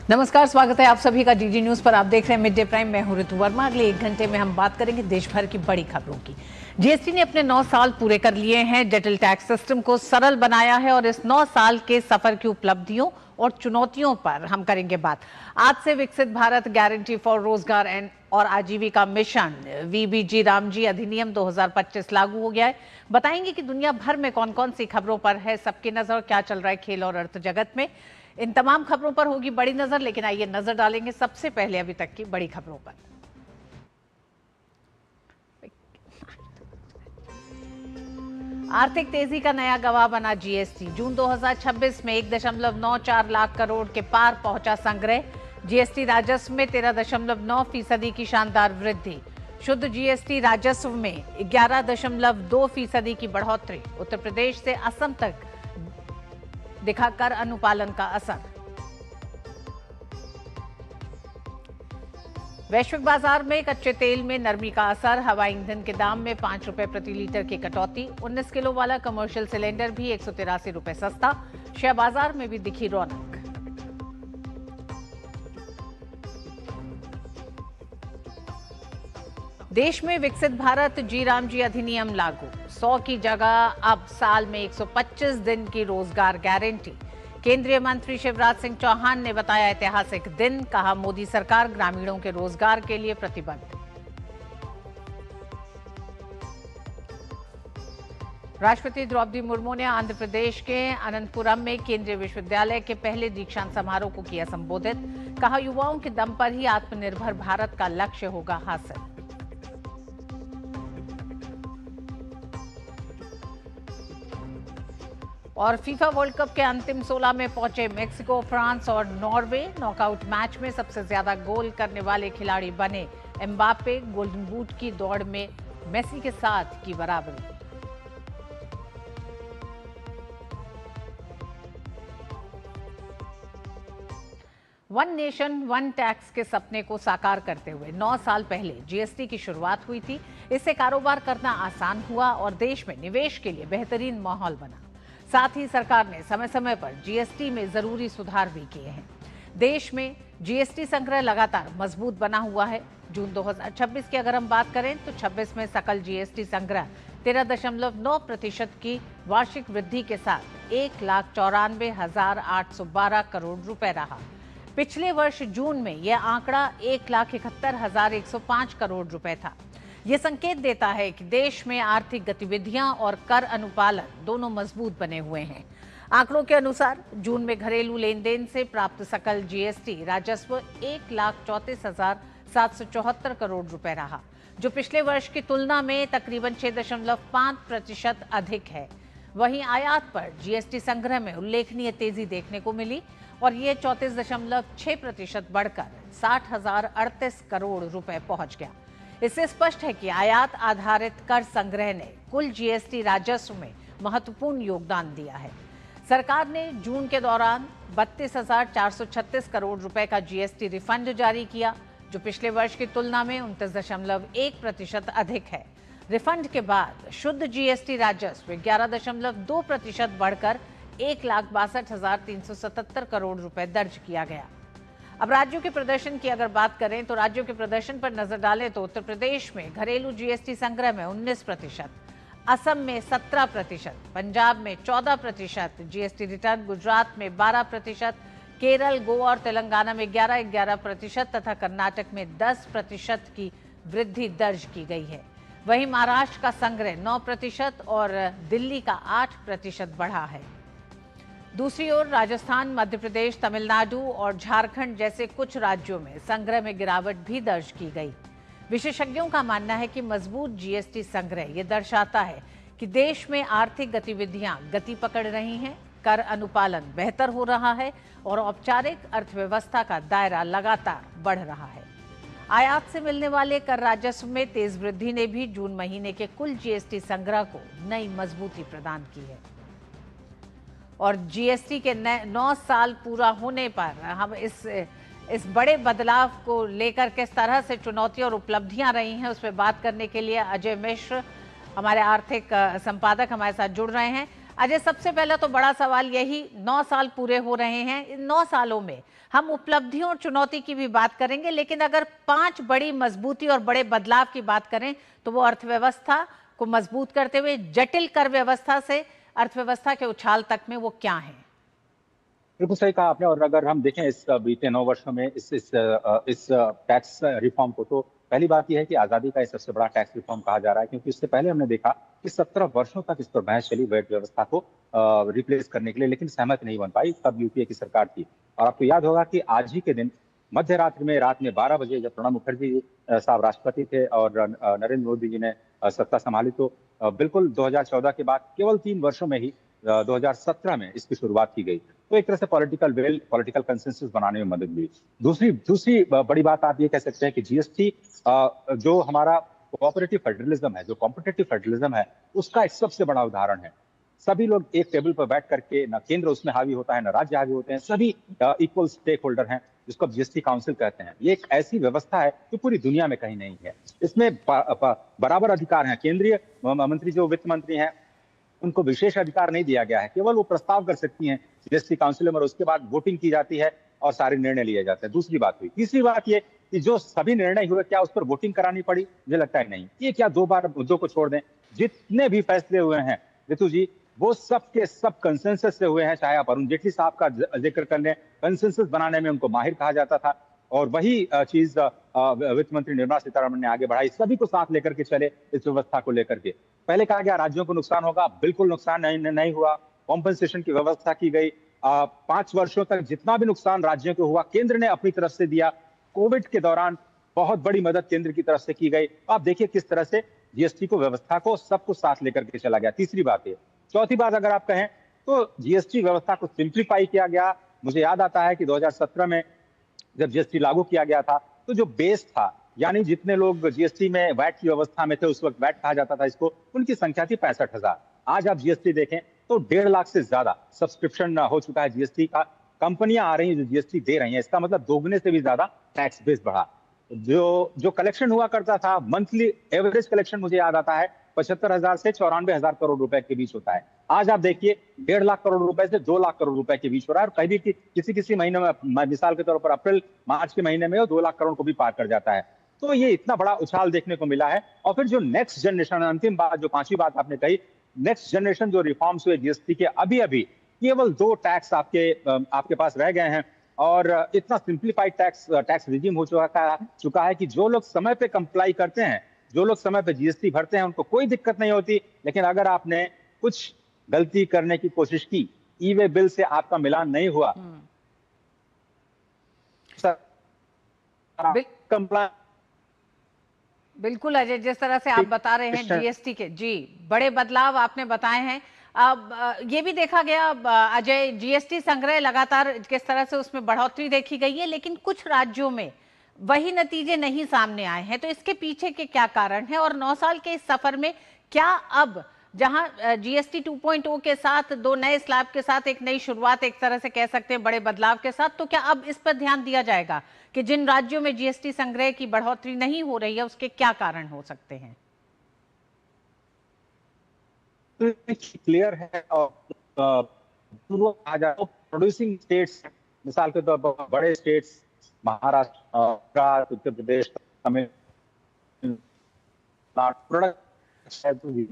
नमस्कार, स्वागत है आप सभी का डीडी न्यूज पर। आप देख रहे हैं मिड डे प्राइम। मैं हूं ऋतु वर्मा। अगले 1 घंटे में हम बात करेंगे देश भर की बड़ी खबरों की। जीएसटी ने अपने 9 साल पूरे कर लिए हैं, जटिल टैक्स सिस्टम को सरल बनाया है और इस 9 साल के सफर की उपलब्धियों और चुनौतियों पर हम करेंगे बात। आज से विकसित भारत गारंटी फॉर रोजगार एंड और आजीविका मिशन वीबीजी रामजी अधिनियम 2025 लागू हो गया है। बताएंगे कि दुनिया भर में कौन कौन सी खबरों पर है सबकी नजर, क्या चल रहा है खेल और अर्थ जगत में। इन तमाम खबरों पर होगी बड़ी नजर, लेकिन आइए नजर डालेंगे सबसे पहले अभी तक की बड़ी खबरों पर। आर्थिक तेजी का नया गवाह बना जीएसटी। जून 2026 में 1.94 लाख करोड़ के पार पहुंचा संग्रह। जीएसटी राजस्व में 13.9% की शानदार वृद्धि। शुद्ध जीएसटी राजस्व में 11.2% की बढ़ोतरी। उत्तर प्रदेश से असम तक दिखा कर अनुपालन का असर। वैश्विक बाजार में कच्चे तेल में नरमी का असर। हवाई ईंधन के दाम में 5 रुपए प्रति लीटर की कटौती। 19 किलो वाला कमर्शियल सिलेंडर भी 183 रुपए सस्ता। शेयर बाजार में भी दिखी रौनक। देश में विकसित भारत जी रामजी अधिनियम लागू। 100 की जगह अब साल में 125 दिन की रोजगार गारंटी। केंद्रीय मंत्री शिवराज सिंह चौहान ने बताया ऐतिहासिक दिन। कहा मोदी सरकार ग्रामीणों के रोजगार के लिए प्रतिबद्ध। राष्ट्रपति द्रौपदी मुर्मू ने आंध्र प्रदेश के अनंतपुरम में केंद्रीय विश्वविद्यालय के पहले दीक्षांत समारोह को किया संबोधित। कहा युवाओं के दम पर ही आत्मनिर्भर भारत का लक्ष्य होगा हासिल। और फीफा वर्ल्ड कप के अंतिम 16 में पहुंचे मेक्सिको, फ्रांस और नॉर्वे। नॉकआउट मैच में सबसे ज्यादा गोल करने वाले खिलाड़ी बने एम्बापे। गोल्डन बूट की दौड़ में मेसी के साथ की बराबरी। वन नेशन वन टैक्स के सपने को साकार करते हुए 9 साल पहले जीएसटी की शुरुआत हुई थी। इससे कारोबार करना आसान हुआ और देश में निवेश के लिए बेहतरीन माहौल बना। साथ ही सरकार ने समय समय पर जीएसटी में जरूरी सुधार भी किए हैं। देश में जीएसटी संग्रह लगातार मजबूत बना हुआ है। जून 2026 की अगर हम बात करें तो 26 में सकल जीएसटी संग्रह 13.9% की वार्षिक वृद्धि के साथ 1,94,812 करोड़ रुपए रहा। पिछले वर्ष जून में यह आंकड़ा 1,71,105 करोड़ रुपए था। यह संकेत देता है कि देश में आर्थिक गतिविधियां और कर अनुपालन दोनों मजबूत बने हुए हैं। आंकड़ों के अनुसार जून में घरेलू लेन देन से प्राप्त सकल जीएसटी राजस्व 1,34,774 करोड़ रुपए रहा, जो पिछले वर्ष की तुलना में तकरीबन 6.5% अधिक है। वहीं आयात पर जीएसटी संग्रह में उल्लेखनीय तेजी देखने को मिली और ये 34.6% बढ़कर 60,038 करोड़ रुपए पहुंच गया। इससे स्पष्ट है कि आयात आधारित कर संग्रह ने कुल जीएसटी राजस्व में महत्वपूर्ण योगदान दिया है। सरकार ने जून के दौरान 32,436 करोड़ रुपए का जीएसटी रिफंड जारी किया, जो पिछले वर्ष की तुलना में 29.1% अधिक है। रिफंड के बाद शुद्ध जीएसटी राजस्व 11.2% बढ़कर 1,62,377 करोड़ रुपए दर्ज किया गया। अब राज्यों के प्रदर्शन की अगर बात करें तो राज्यों के प्रदर्शन पर नजर डालें तो उत्तर प्रदेश में घरेलू जीएसटी संग्रह में 19%, असम में 17%, पंजाब में 14% जीएसटी रिटर्न, गुजरात में 12%, केरल, गोवा और तेलंगाना में 11% तथा कर्नाटक में 10% की वृद्धि दर्ज की गई है। वहीं महाराष्ट्र का संग्रह 9% और दिल्ली का 8% बढ़ा है। दूसरी ओर राजस्थान, मध्य प्रदेश, तमिलनाडु और झारखंड जैसे कुछ राज्यों में संग्रह में गिरावट भी दर्ज की गई। विशेषज्ञों का मानना है कि मजबूत जीएसटी संग्रह ये दर्शाता है कि देश में आर्थिक गतिविधियां गति पकड़ रही हैं, कर अनुपालन बेहतर हो रहा है और औपचारिक अर्थव्यवस्था का दायरा लगातार बढ़ रहा है। आयात से मिलने वाले कर राजस्व में तेज वृद्धि ने भी जून महीने के कुल जीएसटी संग्रह को नई मजबूती प्रदान की है। और जीएसटी के 9 साल पूरा होने पर हम इस बड़े बदलाव को लेकर किस तरह से चुनौतियां और उपलब्धियां रही हैं उस पर बात करने के लिए अजय मिश्र हमारे आर्थिक संपादक हमारे साथ जुड़ रहे हैं। अजय, सबसे पहला तो बड़ा सवाल यही, 9 साल पूरे हो रहे हैं। इन 9 सालों में हम उपलब्धियों और चुनौती की भी बात करेंगे, लेकिन अगर 5 बड़ी मजबूती और बड़े बदलाव की बात करें तो वो अर्थव्यवस्था को मजबूत करते हुए जटिल कर व्यवस्था से अर्थव्यवस्था के उछाल तक में वो क्या है? बिल्कुल सही कहा आपने। और अगर हम देखें इस बीते 9 वर्षों में इस टैक्स रिफॉर्म को, तो पहली बात यह है कि आजादी का ये सबसे बड़ा टैक्स रिफॉर्म कहा जा रहा है, क्योंकि इससे पहले हमने देखा कि 17 वर्षों तक इस पर बहस चली वैट व्यवस्था को रिप्लेस करने के लिए, लेकिन सहमति नहीं बन पाई, तब यूपीए की सरकार थी। और आपको याद होगा कि आज ही के दिन मध्य रात्रि में, रात में 12 बजे, जब प्रणब मुखर्जी साहब राष्ट्रपति थे और नरेंद्र मोदी जी ने सत्ता संभाली, तो बिल्कुल 2014 के बाद केवल 3 वर्षों में ही 2017 में इसकी शुरुआत की गई। तो एक तरह से पॉलिटिकल कंसेंसस बनाने में मदद मिली। दूसरी बड़ी बात आप ये कह सकते हैं कि जीएसटी जो हमारा कोऑपरेटिव फेडरलिज्म है, जो कॉम्पिटिटिव फेडरलिज्म है, उसका एक सबसे बड़ा उदाहरण है। सभी लोग एक टेबल पर बैठ करके, न केंद्र उसमें हावी होता है, न राज्य हावी होते हैं, सभी इक्वल स्टेक होल्डर हैं, जिसको आप जीएसटी काउंसिल कहते हैं। ये एक ऐसी व्यवस्था है जो पूरी दुनिया में कहीं नहीं है। इसमें बराबर अधिकार हैं। केंद्रीय मंत्री जो वित्त मंत्री हैं, उनको विशेष अधिकार नहीं दिया गया है, केवल वो प्रस्ताव कर सकती हैं जीएसटी काउंसिल में, और उसके बाद वोटिंग की जाती है और सारे निर्णय लिए जाते हैं। दूसरी बात हुई। तीसरी बात ये कि जो सभी निर्णय हुए, क्या उस पर वोटिंग करानी पड़ी? मुझे लगता है नहीं। ये क्या 2 बार मुद्दों को छोड़ दें, जितने भी फैसले हुए हैं रितु जी, वो सब के सब कंसेंसस से हुए हैं। चाहे आप अरुण जेटली साहब का जिक्र कर लें, कंसेंसस बनाने में उनको माहिर कहा जाता था, और वही चीज वित्त मंत्री निर्मला सीतारमण ने आगे बढ़ाई, सभी को साथ लेकर के चले इस व्यवस्था को लेकर के। पहले कहा गया राज्यों को नुकसान होगा, बिल्कुल नुकसान नहीं हुआ। कॉम्पनसेशन की व्यवस्था की गई। 5 वर्षों तक जितना भी नुकसान राज्यों को हुआ, केंद्र ने अपनी तरफ से दिया। कोविड के दौरान बहुत बड़ी मदद केंद्र की तरफ से की गई। आप देखिए किस तरह से जीएसटी को, व्यवस्था को, सबको साथ लेकर के चला गया। तीसरी बात है। चौथी बात अगर आप कहें तो जीएसटी व्यवस्था को सिंप्लीफाई किया गया। मुझे याद आता है कि 2017 में जब जीएसटी लागू किया गया था, तो जो बेस था, यानी जितने लोग जीएसटी में वैट की व्यवस्था में थे, उस वक्त वैट कहा जाता था इसको, उनकी संख्या थी 65,000। आज आप जीएसटी देखें तो 1.5 लाख से ज्यादा सब्सक्रिप्शन हो चुका है जीएसटी का। कंपनियां आ रही हैं जो जीएसटी दे रही हैं, इसका मतलब दोगुने से भी ज्यादा टैक्स बेस बढ़ा। जो कलेक्शन हुआ करता था, मंथली एवरेज कलेक्शन मुझे याद आता है 75,000 से 94,000 करोड़ रुपए के बीच होता है। आज आप देखिए 1.5 लाख करोड़ रुपए से 2 लाख करोड़ रुपए के बीच हो रहा है, और कहीं भी किसी महीने में, मिसाल के तौर पर अप्रैल मार्च के महीने में 2 लाख करोड़ को भी पार कर जाता है। तो ये इतना बड़ा उछाल देखने को मिला है। और फिर जो नेक्स्ट जनरेशन, अंतिम बात, जो 5वीं बात आपने कही, नेक्स्ट जनरेशन जो रिफॉर्म्स हुए जीएसटी के, अभी केवल 2 टैक्स आपके पास रह गए हैं, और इतना सिंप्लीफाइड टैक्स रिजीम हो चुका है कि जो लोग समय पे कंप्लाई करते हैं, जो लोग समय पे जीएसटी भरते हैं, उनको कोई दिक्कत नहीं होती। लेकिन अगर आपने कुछ गलती करने की कोशिश की, ई वे बिल से आपका मिलान नहीं हुआ, कंप्लाई। बिल्कुल अजय, जिस तरह से आप बता रहे हैं जीएसटी के, जी, बड़े बदलाव आपने बताए हैं। अब ये भी देखा गया अजय, जीएसटी संग्रह लगातार किस तरह से उसमें बढ़ोतरी देखी गई है, लेकिन कुछ राज्यों में वही नतीजे नहीं सामने आए हैं। तो इसके पीछे के क्या कारण है? और 9 साल के इस सफर में क्या अब, जहां जीएसटी 2.0 के साथ, 2 नए स्लैब के साथ एक नई शुरुआत, एक तरह से कह सकते हैं बड़े बदलाव के साथ, तो क्या अब इस पर ध्यान दिया जाएगा कि जिन राज्यों में जीएसटी संग्रह की बढ़ोतरी नहीं हो रही है, उसके क्या कारण हो सकते हैं? क्लियर है। और प्रोड्यूसिंग स्टेट्स, मिसाल के तौर पर बड़े स्टेट्स, महाराष्ट्र, उत्तर प्रदेश, तमिलनाडु,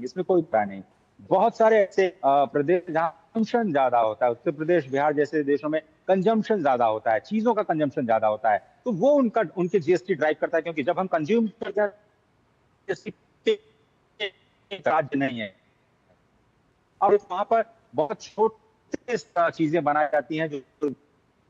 इसमें कोई उपाय नहीं। बहुत सारे ऐसे प्रदेश जहाँ कंजम्पशन ज्यादा होता है, उत्तर प्रदेश, बिहार जैसे देशों में कंजम्पशन ज्यादा होता है, चीजों का कंजम्पशन ज्यादा होता है, तो वो उनके जीएसटी ड्राइव करता है। क्योंकि जब हम कंज्यूम करते हैं, राज्य नहीं है, और वहां पर बहुत छोटे चीजें बनाई जाती हैं जो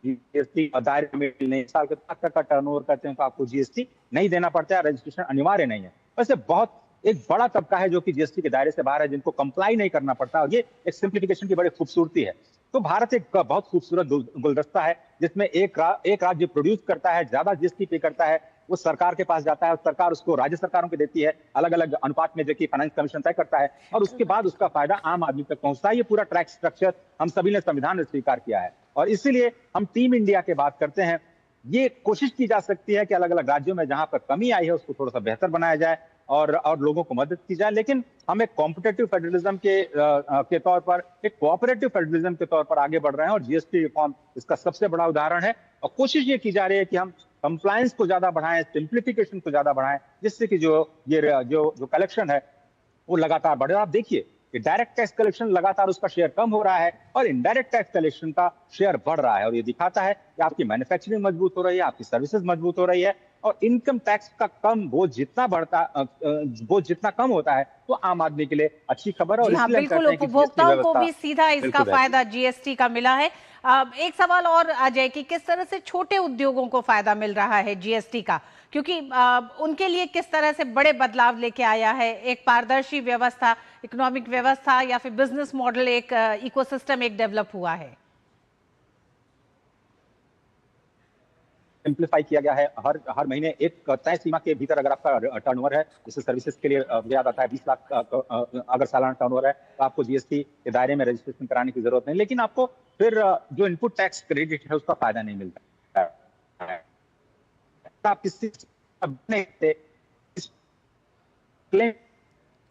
जीएसटी दायरे में नहीं। साल के तक का टर्नओवर करते हैं तो आपको जीएसटी नहीं देना पड़ता है, रजिस्ट्रेशन अनिवार्य नहीं है। वैसे बहुत एक बड़ा तबका है जो कि जीएसटी के दायरे से बाहर है, जिनको कंप्लाई नहीं करना पड़ता, और ये एक सिंप्लीफिकेशन की बड़ी खूबसूरती है। तो भारत एक बहुत खूबसूरत गुलदस्ता है, जिसमें एक राज्य प्रोड्यूस करता है, ज्यादा जीएसटी पे करता है, वो सरकार के पास जाता है, और सरकार उसको राज्य सरकारों को देती है, अलग अलग अनुपात में, जो कि फाइनेंस कमीशन तय करता है, और उसके बाद उसका फायदा आम आदमी तक पहुंचता है। ये पूरा टैक्स स्ट्रक्चर हम सभी ने संविधान में स्वीकार किया है, और इसीलिए हम टीम इंडिया की बात करते हैं। ये कोशिश की जा सकती है कि अलग अलग राज्यों में जहां पर कमी आई है, उसको थोड़ा सा बेहतर बनाया जाए। और लोगों को मदद की जाए, लेकिन हम एक कॉम्पिटेटिव फेडरलिज्म के तौर पर, एक कोऑपरेटिव फेडरलिज्म के तौर पर आगे बढ़ रहे हैं और जीएसटी रिफॉर्म इसका सबसे बड़ा उदाहरण है। और कोशिश ये की जा रही है कि हम कंप्लायंस को ज्यादा बढ़ाएं, सिंप्लीफिकेशन को ज्यादा बढ़ाएं, जिससे कि जो कलेक्शन है वो लगातार बढ़े। आप देखिए कि डायरेक्ट टैक्स कलेक्शन लगातार उसका शेयर कम हो रहा है और इनडायरेक्ट टैक्स कलेक्शन का शेयर बढ़ रहा है, और ये दिखाता है कि आपकी मैन्युफैक्चरिंग मजबूत हो रही है, आपकी सर्विसेज मजबूत हो रही है। और इनकम टैक्स का कम बोझ जितना कम होता है तो आम आदमी के लिए अच्छी खबर है, और जी हाँ, इसलिए हम बिल्कुल कहते हैं कि जीएसटी उपभोक्ताओं को व्यवस्था भी सीधा इसका बिल्कुल फायदा जीएसटी का मिला है। एक सवाल और अजय कि किस तरह से छोटे उद्योगों को फायदा मिल रहा है जीएसटी का, क्योंकि उनके लिए किस तरह से बड़े बदलाव लेके आया है, एक पारदर्शी व्यवस्था, इकोनॉमिक व्यवस्था या फिर बिजनेस मॉडल, एक इकोसिस्टम एक डेवलप हुआ है। सिंप्लीफाई किया गया है। हर महीने एक तय सीमा के भीतर अगर आपका टर्नओवर है, जैसे सर्विसेज के लिए याद आता है 20 लाख अगर सालाना टर्नओवर है तो आपको जीएसटी के दायरे में रजिस्ट्रेशन कराने की जरूरत नहीं, लेकिन आपको फिर जो इनपुट टैक्स क्रेडिट है उसका फायदा नहीं मिलता है। आप किसी क्लेम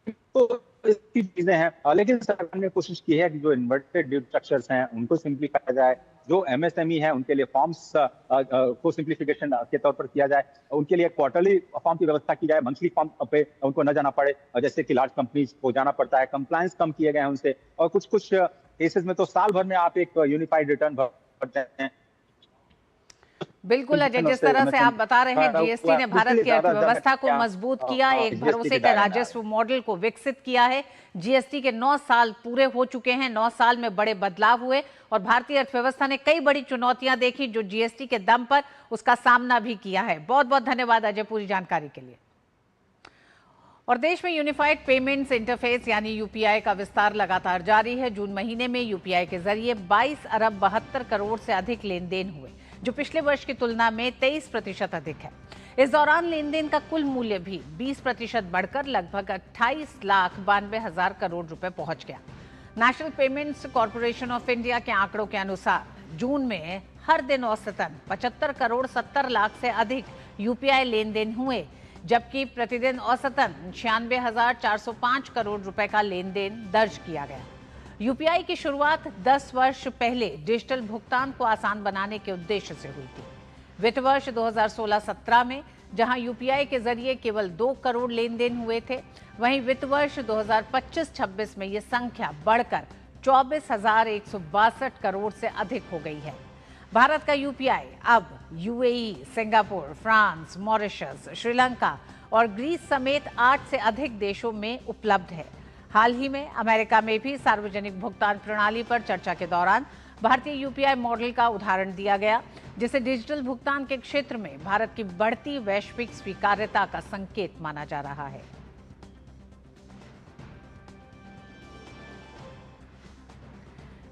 तो इसकी चीजें हैं, लेकिन सरकार ने कोशिश की है कि जो इन्वर्टेड ड्यूटी स्ट्रक्चर्स हैं उनको सिंप्लीफाई किया जाए, जो एमएसएमई है उनके लिए फॉर्म्स को सिंप्लीफिकेशन के तौर पर किया जाए, उनके लिए क्वार्टरली फॉर्म की व्यवस्था की जाए, मंथली फॉर्म पे उनको न जाना पड़े, जैसे कि लार्ज कंपनीज को जाना पड़ता है। कंप्लायंस कम किए गए हैं उनसे, और कुछ कुछ केसेस में तो साल भर में आप एक यूनिफाइड रिटर्न भरते हैं। बिल्कुल अजय, जिस तरह से आप बता रहे हैं जीएसटी ने भारत की अर्थव्यवस्था को मजबूत किया, एक भरोसे का राजस्व मॉडल को विकसित किया है। जीएसटी के 9 साल पूरे हो चुके हैं, 9 साल में बड़े बदलाव हुए और भारतीय अर्थव्यवस्था ने कई बड़ी चुनौतियां देखी जो जीएसटी के दम पर उसका सामना भी किया है। बहुत बहुत धन्यवाद अजय पूरी जानकारी के लिए। और देश में यूनिफाइड पेमेंट्स इंटरफेस यानी यूपीआई का विस्तार लगातार जारी है। जून महीने में यूपीआई के जरिए 22 अरब 72 करोड़ से अधिक लेन देन हुए, जो पिछले वर्ष की तुलना में 23% अधिक है। इस दौरान लेन देन का कुल मूल्य भी 20% बढ़कर लगभग 28,92,000 करोड़ रुपए पहुंच गया। National payments corporation of India के आंकड़ों के अनुसार जून में हर दिन औसतन 75 करोड़ 70 लाख से अधिक यूपीआई लेन देन हुए, जबकि प्रतिदिन औसतन 96,405 करोड़ रुपए का लेन देन दर्ज किया गया। यूपीआई की शुरुआत 10 वर्ष पहले डिजिटल भुगतान को आसान बनाने के उद्देश्य से हुई थी। वित्त वर्ष 2016-17 में जहां यूपीआई के जरिए केवल 2 करोड़ लेन देन हुए थे, वहीं वित्त वर्ष 2025-26 में ये संख्या बढ़कर 24,162 करोड़ से अधिक हो गई है। भारत का यूपीआई अब UAE, Singapore, France, Mauritius, Sri Lanka और ग्रीस समेत 8 से अधिक देशों में उपलब्ध है। हाल ही में अमेरिका में भी सार्वजनिक भुगतान प्रणाली पर चर्चा के दौरान भारतीय यूपीआई मॉडल का उदाहरण दिया गया, जिसे डिजिटल भुगतान के क्षेत्र में भारत की बढ़ती वैश्विक स्वीकार्यता का संकेत माना जा रहा है।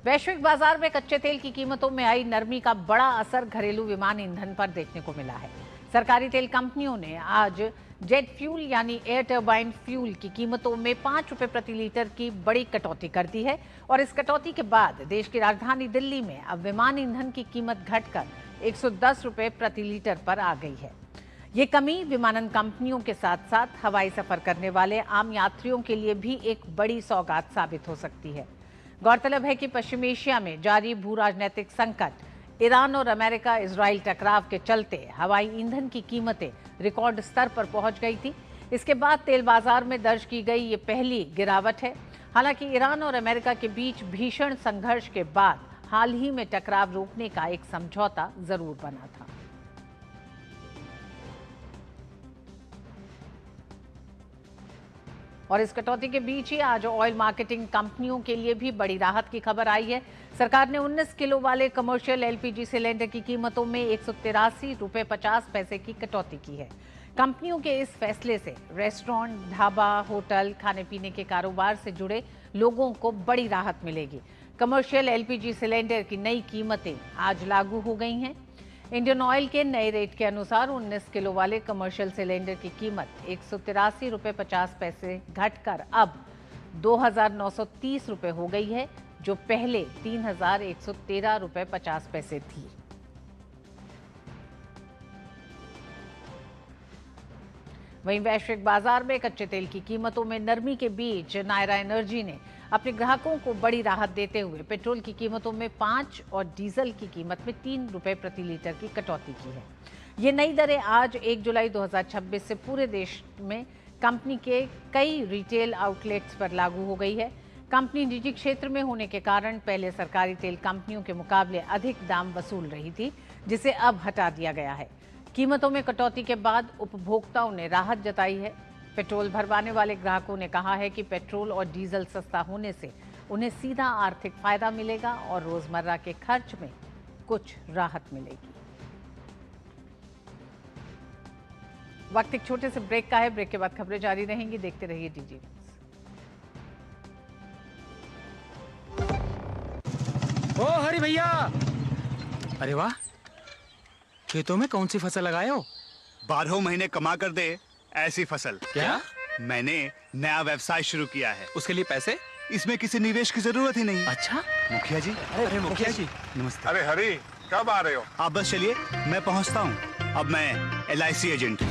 वैश्विक बाजार में कच्चे तेल की कीमतों में आई नरमी का बड़ा असर घरेलू विमान ईंधन पर देखने को मिला है। सरकारी तेल कंपनियों ने आज जेट फ्यूल यानी एयर टर्बाइन फ्यूल की कीमतों में 5 रुपए प्रति लीटर की बड़ी कटौती कर दी है, और इस कटौती के बाद देश की राजधानी दिल्ली में अब विमान ईंधन की कीमत घटकर 110 रुपए प्रति लीटर पर आ गई है। ये कमी विमानन कंपनियों के साथ साथ हवाई सफर करने वाले आम यात्रियों के लिए भी एक बड़ी सौगात साबित हो सकती है। गौरतलब है कि पश्चिम एशिया में जारी भू राजनीतिक संकट, ईरान और अमेरिका इजराइल टकराव के चलते हवाई ईंधन की कीमतें रिकॉर्ड स्तर पर पहुंच गई थी। इसके बाद तेल बाजार में दर्ज की गई ये पहली गिरावट है। हालांकि ईरान और अमेरिका के बीच भीषण संघर्ष के बाद हाल ही में टकराव रोकने का एक समझौता जरूर बना था। और इस कटौती के बीच ही आज ऑयल मार्केटिंग कंपनियों के लिए भी बड़ी राहत की खबर आई है। सरकार ने 19 किलो वाले कमर्शियल एलपीजी सिलेंडर की कीमतों में 183 रुपए 50 पैसे की कटौती की है। कंपनियों के इस फैसले से रेस्टोरेंट, ढाबा, होटल, खाने पीने के कारोबार से जुड़े लोगों को बड़ी राहत मिलेगी। कमर्शियल एलपीजी सिलेंडर की नई कीमतें आज लागू हो गई हैं। इंडियन ऑयल के नए रेट के अनुसार 19 किलो वाले कमर्शियल सिलेंडर की कीमत 183 रुपए 50 पैसे घटकर अब 2,930 रुपए हो गई है, जो पहले 3,113 रुपए 50 पैसे थी। वहीं वैश्विक बाजार में कच्चे तेल की कीमतों में नरमी के बीच नायरा एनर्जी ने अपने ग्राहकों को बड़ी राहत देते हुए पेट्रोल की कीमतों में 5 और डीजल की कीमत में 3 रुपए प्रति लीटर की कटौती की है। ये नई दरें आज 1 जुलाई 2026 से पूरे देश में कंपनी के कई रिटेल आउटलेट्स पर लागू हो गई है। कंपनी निजी क्षेत्र में होने के कारण पहले सरकारी तेल कंपनियों के मुकाबले अधिक दाम वसूल रही थी, जिसे अब हटा दिया गया है। कीमतों में कटौती के बाद उपभोक्ताओं ने राहत जताई है। पेट्रोल भरवाने वाले ग्राहकों ने कहा है कि पेट्रोल और डीजल सस्ता होने से उन्हें सीधा आर्थिक फायदा मिलेगा और रोजमर्रा के खर्च में कुछ राहत मिलेगी। वक्त एक छोटे से ब्रेक का है। ब्रेक के बाद खबरें जारी रहेंगी। देखते रहिए डीजी न्यूज। ओ हरी भैया, अरे वाह, खेतों में कौन सी फसल लगाए हो? 12 महीने कमा कर दे ऐसी फसल। क्या? मैंने नया व्यवसाय शुरू किया है। उसके लिए पैसे? इसमें किसी निवेश की जरूरत ही नहीं। अच्छा, मुखिया जी। अरे मुखिया जी, नमस्ते। अरे हरी, कब आ रहे हो? आप बस चलिए, मैं पहुंचता हूं। अब मैं LIC एजेंट हूं।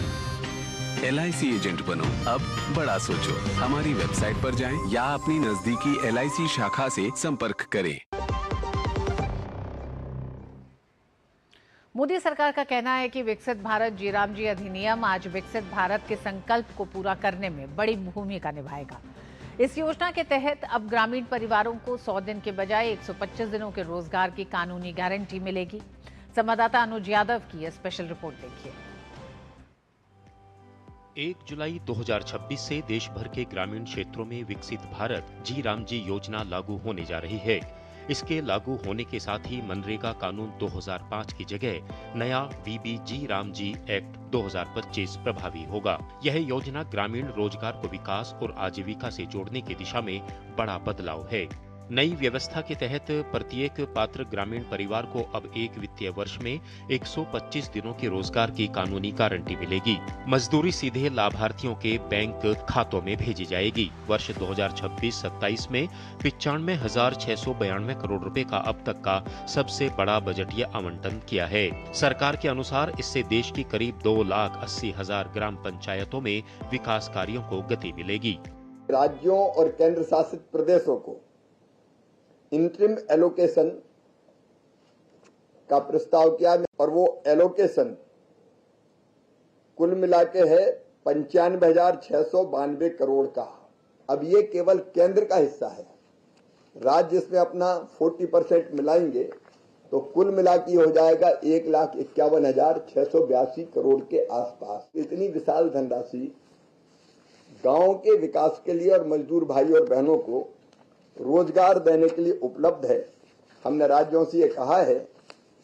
LIC एजेंट बनो, अब बड़ा सोचो। हमारी वेबसाइट पर जाएं या अपनी नजदीकी LIC शाखा से संपर्क करें। मोदी सरकार का कहना है कि विकसित भारत जी राम जी अधिनियम आज विकसित भारत के संकल्प को पूरा करने में बड़ी भूमिका निभाएगा। इस योजना के तहत अब ग्रामीण परिवारों को 100 दिन के बजाय 125 दिनों के रोजगार की कानूनी गारंटी मिलेगी। संवाददाता अनुज यादव की स्पेशल रिपोर्ट देखिए। 1 जुलाई 2026 से देश भर के ग्रामीण क्षेत्रों में विकसित भारत जी राम जी योजना लागू होने जा रही है। इसके लागू होने के साथ ही मनरेगा कानून 2005 की जगह नया VB जी राम जी एक्ट 2025 प्रभावी होगा। यह योजना ग्रामीण रोजगार को विकास और आजीविका से जोड़ने की दिशा में बड़ा बदलाव है। नई व्यवस्था के तहत प्रत्येक पात्र ग्रामीण परिवार को अब एक वित्तीय वर्ष में 125 दिनों के रोजगार की कानूनी गारंटी मिलेगी। मजदूरी सीधे लाभार्थियों के बैंक खातों में भेजी जाएगी। वर्ष 2026-27 में 95,692 करोड़ रुपए का अब तक का सबसे बड़ा बजटीय आवंटन किया है। सरकार के अनुसार इससे देश की करीब 2,80,000 ग्राम पंचायतों में विकास कार्यों को गति मिलेगी। राज्यों और केंद्र शासित प्रदेशों को इंटरिम एलोकेशन का प्रस्ताव किया और वो एलोकेशन कुल मिला के है 95,692 करोड़ का। अब ये केवल केंद्र का हिस्सा है। राज्य इसमें अपना 40% मिलाएंगे तो कुल मिला के हो जाएगा 1,51,682 करोड़ के आसपास। इतनी विशाल धनराशि गांव के विकास के लिए और मजदूर भाई और बहनों को रोजगार देने के लिए उपलब्ध है। हमने राज्यों से ये कहा है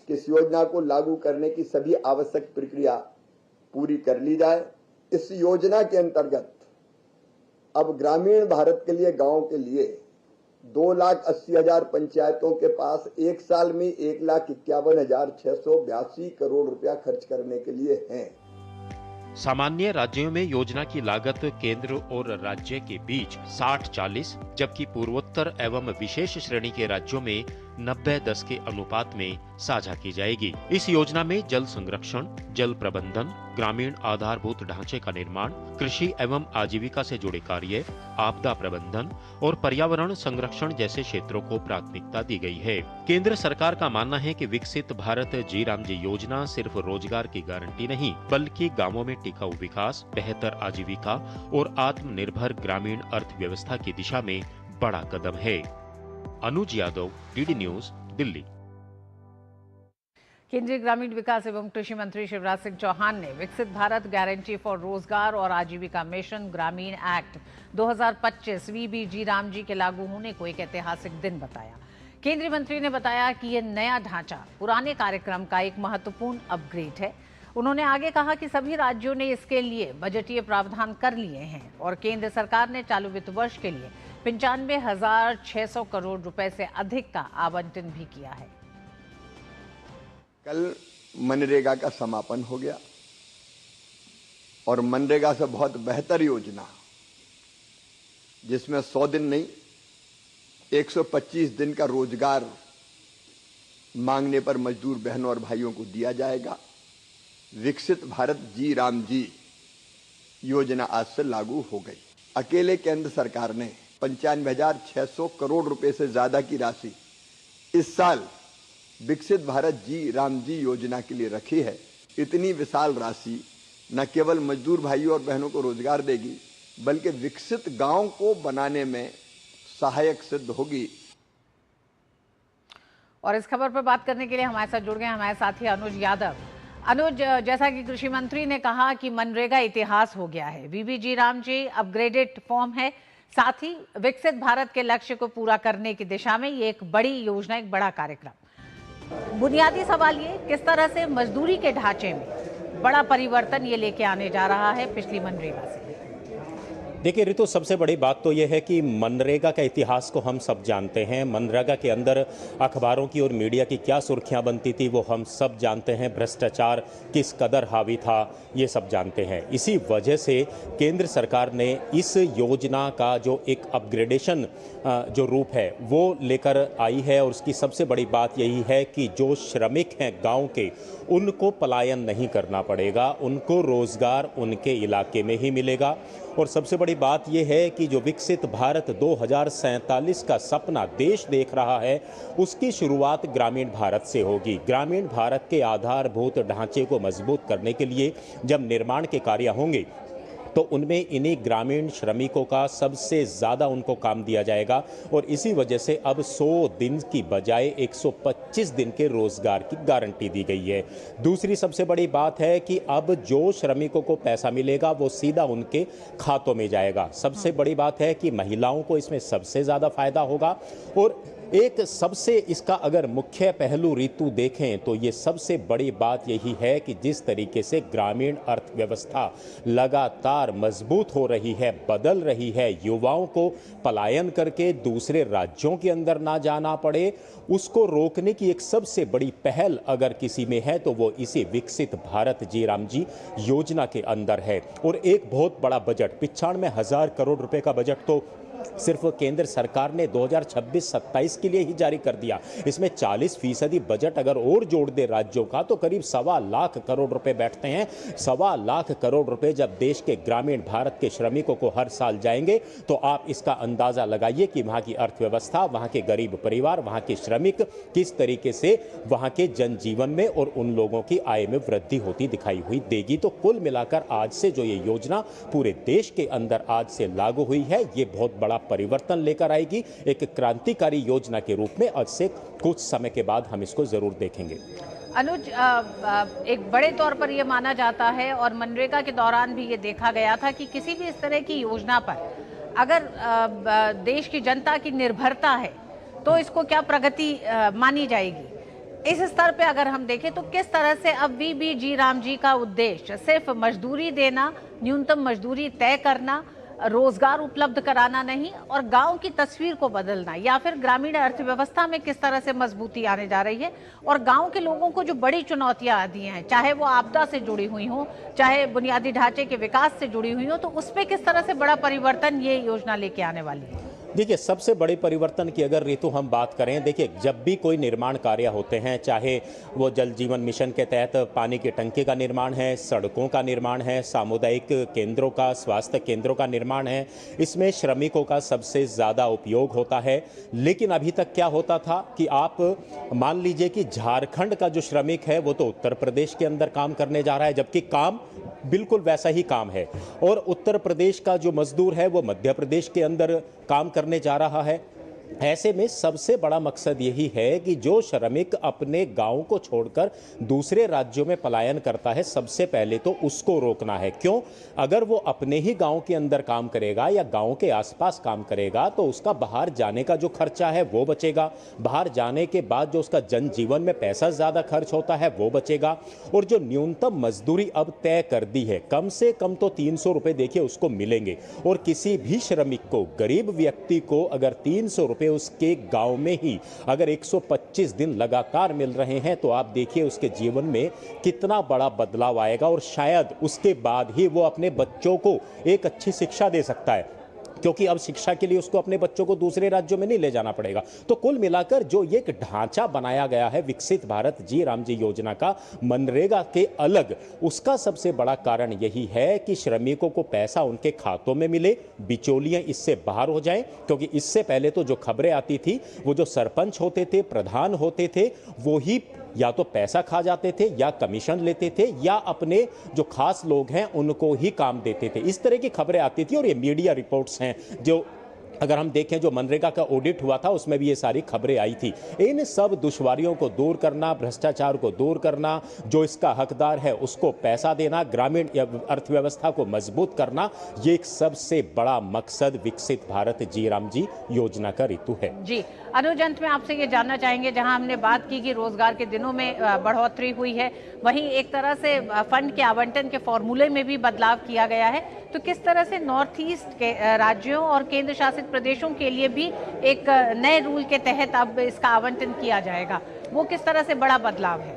कि इस योजना को लागू करने की सभी आवश्यक प्रक्रिया पूरी कर ली जाए। इस योजना के अंतर्गत अब ग्रामीण भारत के लिए, गांव के लिए 2,80,000 पंचायतों के पास एक साल में 1,51,682 करोड़ रुपया खर्च करने के लिए हैं। सामान्य राज्यों में योजना की लागत केंद्र और राज्य के बीच 60-40, जबकि पूर्वोत्तर एवं विशेष श्रेणी के राज्यों में 90-10 के अनुपात में साझा की जाएगी। इस योजना में जल संरक्षण, जल प्रबंधन, ग्रामीण आधारभूत ढांचे का निर्माण, कृषि एवं आजीविका से जुड़े कार्य, आपदा प्रबंधन और पर्यावरण संरक्षण जैसे क्षेत्रों को प्राथमिकता दी गई है। केंद्र सरकार का मानना है कि विकसित भारत जी राम जी योजना सिर्फ रोजगार की गारंटी नहीं, बल्कि गांवों में टिकाऊ विकास, बेहतर आजीविका और आत्मनिर्भर ग्रामीण अर्थव्यवस्था की दिशा में बड़ा कदम है। अनुज यादव, DD न्यूज, दिल्ली। केंद्रीय ग्रामीण विकास एवं कृषि मंत्री शिवराज सिंह चौहान ने विकसित भारत गारंटी फॉर रोजगार और आजीविका मिशन ग्रामीण एक्ट 2025 VB जी राम जी के लागू होने को एक ऐतिहासिक दिन बताया। केंद्रीय मंत्री ने बताया कि यह नया ढांचा पुराने कार्यक्रम का एक महत्वपूर्ण अपग्रेड है। उन्होंने आगे कहा कि सभी राज्यों ने इसके लिए बजटीय प्रावधान कर लिए हैं और केंद्र सरकार ने चालू वित्त वर्ष के लिए 95,600 करोड़ रुपए से अधिक का आवंटन भी किया है। कल मनरेगा का समापन हो गया और मनरेगा से बहुत बेहतर योजना, जिसमें 100 दिन नहीं 125 दिन का रोजगार मांगने पर मजदूर बहनों और भाइयों को दिया जाएगा। विकसित भारत जी राम जी योजना आज से लागू हो गई। अकेले केंद्र सरकार ने 95,600 करोड़ रुपए से ज्यादा की राशि इस साल विकसित भारत जी राम जी योजना के लिए रखी है। इतनी विशाल राशि न केवल मजदूर भाइयों और बहनों को रोजगार देगी, बल्कि विकसित गांव को बनाने में सहायक सिद्ध होगी। और इस खबर पर बात करने के लिए हमारे साथ जुड़ गए हमारे साथी अनुज यादव। अनुज, जैसा कि कृषि मंत्री ने कहा कि मनरेगा इतिहास हो गया है, BBG Ram ji upgraded form है, साथ ही विकसित भारत के लक्ष्य को पूरा करने की दिशा में ये एक बड़ी योजना, एक बड़ा कार्यक्रम। बुनियादी सवाल ये, किस तरह से मजदूरी के ढांचे में बड़ा परिवर्तन ये लेके आने जा रहा है पिछली मनरेगा से? देखिए ऋतु, सबसे बड़ी बात तो यह है कि मनरेगा का इतिहास को हम सब जानते हैं। मनरेगा के अंदर अखबारों की और मीडिया की क्या सुर्खियां बनती थी वो हम सब जानते हैं। भ्रष्टाचार किस कदर हावी था ये सब जानते हैं। इसी वजह से केंद्र सरकार ने इस योजना का जो एक अपग्रेडेशन जो रूप है वो लेकर आई है। और उसकी सबसे बड़ी बात यही है कि जो श्रमिक हैं गाँव के, उनको पलायन नहीं करना पड़ेगा, उनको रोजगार उनके इलाके में ही मिलेगा। और सबसे बड़ी बात यह है कि जो विकसित भारत 2047 का सपना देश देख रहा है, उसकी शुरुआत ग्रामीण भारत से होगी। ग्रामीण भारत के आधारभूत ढांचे को मजबूत करने के लिए जब निर्माण के कार्य होंगे तो उनमें इन्हीं ग्रामीण श्रमिकों का सबसे ज़्यादा उनको काम दिया जाएगा। और इसी वजह से अब 100 दिन की बजाय 125 दिन के रोजगार की गारंटी दी गई है। दूसरी सबसे बड़ी बात है कि अब जो श्रमिकों को पैसा मिलेगा वो सीधा उनके खातों में जाएगा। सबसे बड़ी बात है कि महिलाओं को इसमें सबसे ज़्यादा फायदा होगा। और एक सबसे इसका अगर मुख्य पहलू ऋतु देखें तो ये सबसे बड़ी बात यही है कि जिस तरीके से ग्रामीण अर्थव्यवस्था लगातार मजबूत हो रही है, बदल रही है, युवाओं को पलायन करके दूसरे राज्यों के अंदर ना जाना पड़े, उसको रोकने की एक सबसे बड़ी पहल अगर किसी में है तो वो इसी विकसित भारत जी राम जी योजना के अंदर है। और एक बहुत बड़ा बजट, 95,000 करोड़ रुपए का बजट तो सिर्फ केंद्र सरकार ने 2026-27 के लिए ही जारी कर दिया। इसमें 40% बजट अगर और जोड़ दे राज्यों का तो करीब 1.25 लाख करोड़ रुपए बैठते हैं। 1.25 लाख करोड़ रुपए जब देश के ग्रामीण भारत के श्रमिकों को हर साल जाएंगे तो आप इसका अंदाजा लगाइए कि वहां की अर्थव्यवस्था, वहां के गरीब परिवार, वहां के श्रमिक किस तरीके से वहां के जनजीवन में और उन लोगों की आय में वृद्धि होती दिखाई हुई देगी। तो कुल मिलाकर आज से जो ये योजना पूरे देश के अंदर आज से लागू हुई है, ये बहुत बड़ा परिवर्तन लेकर आएगी। एक क्रांतिकारी योजना के रूप में आज से कुछ समय के बाद हम इसको जरूर देखेंगे। अनुज, एक बड़े तौर पर यह माना जाता है और मनरेगा के दौरान भी ये देखा गया था कि किसी भी इस तरह की योजना पर अगर देश की जनता की निर्भरता है तो इसको क्या प्रगति मानी जाएगी। इस स्तर पे अगर हम देखें तो किस तरह से अब बीबीजी राम जी का उद्देश्य सिर्फ मजदूरी देना, न्यूनतम मजदूरी तय करना, रोजगार उपलब्ध कराना नहीं और गांव की तस्वीर को बदलना, या फिर ग्रामीण अर्थव्यवस्था में किस तरह से मजबूती आने जा रही है और गांव के लोगों को जो बड़ी चुनौतियां आती हैं, चाहे वो आपदा से जुड़ी हुई हो, चाहे बुनियादी ढांचे के विकास से जुड़ी हुई हो, तो उसमें किस तरह से बड़ा परिवर्तन ये योजना लेके आने वाली है। देखिए, सबसे बड़े परिवर्तन की अगर ऋतु हम बात करें, देखिए जब भी कोई निर्माण कार्य होते हैं, चाहे वो जल जीवन मिशन के तहत पानी की टंकी का निर्माण है, सड़कों का निर्माण है, सामुदायिक केंद्रों का, स्वास्थ्य केंद्रों का निर्माण है, इसमें श्रमिकों का सबसे ज़्यादा उपयोग होता है। लेकिन अभी तक क्या होता था कि आप मान लीजिए कि झारखंड का जो श्रमिक है वो तो उत्तर प्रदेश के अंदर काम करने जा रहा है, जबकि काम बिल्कुल वैसा ही काम है, और उत्तर प्रदेश का जो मजदूर है वो मध्य प्रदेश के अंदर काम करने जा रहा है। ऐसे में सबसे बड़ा मकसद यही है कि जो श्रमिक अपने गांव को छोड़कर दूसरे राज्यों में पलायन करता है, सबसे पहले तो उसको रोकना है। क्यों? अगर वो अपने ही गांव के अंदर काम करेगा या गांव के आसपास काम करेगा तो उसका बाहर जाने का जो खर्चा है वो बचेगा, बाहर जाने के बाद जो उसका जनजीवन में पैसा ज़्यादा खर्च होता है वो बचेगा। और जो न्यूनतम मजदूरी अब तय कर दी है, कम से कम तो 300 रुपये देखिए उसको मिलेंगे, और किसी भी श्रमिक को, गरीब व्यक्ति को अगर 300 रुपये उसके गांव में ही अगर 125 दिन लगातार मिल रहे हैं तो आप देखिए उसके जीवन में कितना बड़ा बदलाव आएगा, और शायद उसके बाद ही वो अपने बच्चों को एक अच्छी शिक्षा दे सकता है। क्योंकि अब शिक्षा के लिए उसको अपने बच्चों को दूसरे राज्यों में नहीं ले जाना पड़ेगा। तो कुल मिलाकर जो ये एक ढांचा बनाया गया है विकसित भारत जी राम जी योजना का मनरेगा के अलग, उसका सबसे बड़ा कारण यही है कि श्रमिकों को पैसा उनके खातों में मिले, बिचौलियां इससे बाहर हो जाएं। क्योंकि इससे पहले तो जो खबरें आती थी वो जो सरपंच होते थे, प्रधान होते थे, वो ही या तो पैसा खा जाते थे या कमीशन लेते थे या अपने जो खास लोग हैं उनको ही काम देते थे। इस तरह की खबरें आती थी और ये मीडिया रिपोर्ट्स हैं जो अगर हम देखें जो मनरेगा का ऑडिट हुआ था उसमें भी ये सारी खबरें आई थी। इन सब दुश्वारियों को दूर करना, भ्रष्टाचार को दूर करना, जो इसका हकदार है उसको पैसा देना, ग्रामीण अर्थव्यवस्था को मजबूत करना, ये एक सबसे बड़ा मकसद विकसित भारत जी राम जी योजना का ऋतु है। जी अनुज, अंत में आपसे ये जानना चाहेंगे, जहां हमने बात की कि रोजगार के दिनों में बढ़ोतरी हुई है, वहीं एक तरह से फंड के आवंटन के फॉर्मूले में भी बदलाव किया गया है, तो किस तरह से नॉर्थ ईस्ट के राज्यों और केंद्र शासित प्रदेशों के लिए भी एक नए रूल के तहत अब इसका आवंटन किया जाएगा, वो किस तरह से बड़ा बदलाव है?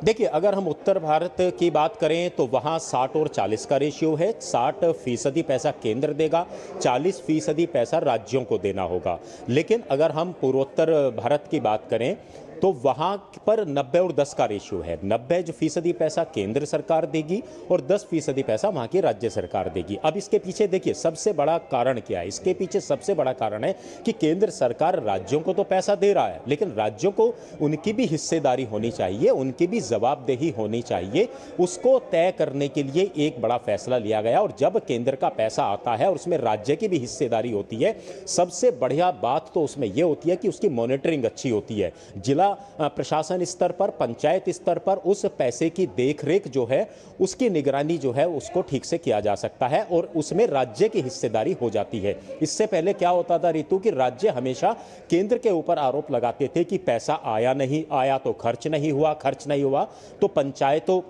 देखिए, अगर हम उत्तर भारत की बात करें तो वहाँ 60 और 40 का रेशियो है। 60% पैसा केंद्र देगा, 40% पैसा राज्यों को देना होगा। लेकिन अगर हम पूर्वोत्तर भारत की बात करें तो वहाँ पर 90 और 10 का रेशियो है। 90% पैसा केंद्र सरकार देगी और 10% पैसा वहाँ की राज्य सरकार देगी। अब इसके पीछे देखिए सबसे बड़ा कारण क्या है। इसके पीछे सबसे बड़ा कारण है कि केंद्र सरकार राज्यों को तो पैसा दे रहा है, लेकिन राज्यों को उनकी भी हिस्सेदारी होनी चाहिए, उनकी भी जवाबदेही होनी चाहिए। उसको तय करने के लिए एक बड़ा फैसला लिया गया और जब केंद्र का पैसा आता है और उसमें राज्य की भी हिस्सेदारी होती है, सबसे बढ़िया बात तो उसमें यह होती है कि उसकी मॉनिटरिंग अच्छी होती है। जिला प्रशासन स्तर पर, पंचायत स्तर पर उस पैसे की देखरेख जो है, उसकी निगरानी जो है उसको ठीक से किया जा सकता है और उसमें राज्य की हिस्सेदारी हो जाती है। इससे पहले क्या होता था ऋतु, कि राज्य हमेशा केंद्र के ऊपर आरोप लगाते थे कि पैसा आया नहीं, आया तो खर्च नहीं हुआ, खर्च नहीं हुआ तो पंचायतों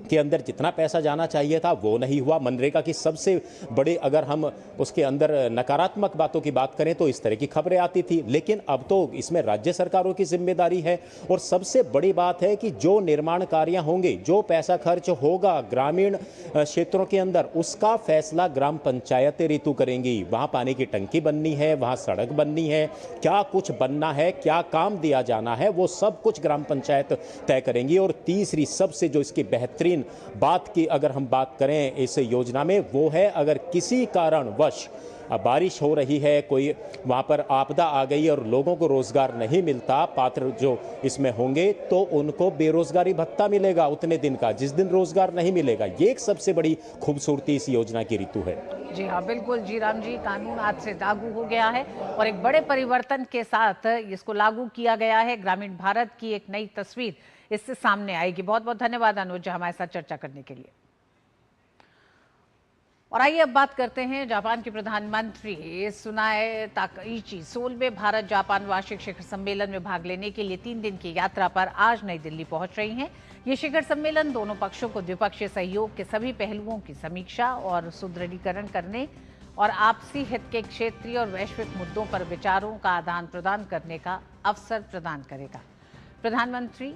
के अंदर जितना पैसा जाना चाहिए था वो नहीं हुआ। मनरेगा की सबसे बड़ी अगर हम उसके अंदर नकारात्मक बातों की बात करें तो इस तरह की खबरें आती थी, लेकिन अब तो इसमें राज्य सरकारों की जिम्मेदारी है। और सबसे बड़ी बात है कि जो निर्माण कार्य होंगे, जो पैसा खर्च होगा ग्रामीण क्षेत्रों के अंदर, उसका फैसला ग्राम पंचायतें ऋतु करेंगी। वहाँ पानी की टंकी बननी है, वहाँ सड़क बननी है, क्या कुछ बनना है, क्या काम दिया जाना है, वो सब कुछ ग्राम पंचायत तय करेंगी। और तीसरी सबसे जो इसकी बेहतरीन बात की अगर हम बात करें इस योजना में, वो है अगर किसी कारणवश बारिश हो रही है, कोई वहाँ पर आपदा आ गई और लोगों को रोजगार नहीं मिलता, पात्र जो इसमें होंगे, तो उनको बेरोजगारी भत्ता मिलेगा उतने दिन का जिस दिन रोजगार नहीं मिलेगा। ये एक सबसे बड़ी खूबसूरती इस योजना की ऋतु है। जी हाँ, बिल्कुल जी राम जी, कानून आज से लागू हो गया है और एक बड़े परिवर्तन के साथ इसको लागू किया गया है। ग्रामीण भारत की एक नई तस्वीर इससे सामने आएगी। बहुत बहुत धन्यवाद अनुज हमारे साथ चर्चा करने के लिए। और आइए अब बात करते हैं जापान के प्रधानमंत्री सुनाए ताकाइची 16वें भारत जापान वार्षिक शिखर सम्मेलन में भाग लेने के लिए 3 दिन की यात्रा पर आज नई दिल्ली पहुंच रही हैं। ये शिखर सम्मेलन दोनों पक्षों को द्विपक्षीय सहयोग के सभी पहलुओं की समीक्षा और सुदृढ़ीकरण करने और आपसी हित के क्षेत्रीय और वैश्विक मुद्दों पर विचारों का आदान प्रदान करने का अवसर प्रदान करेगा। प्रधानमंत्री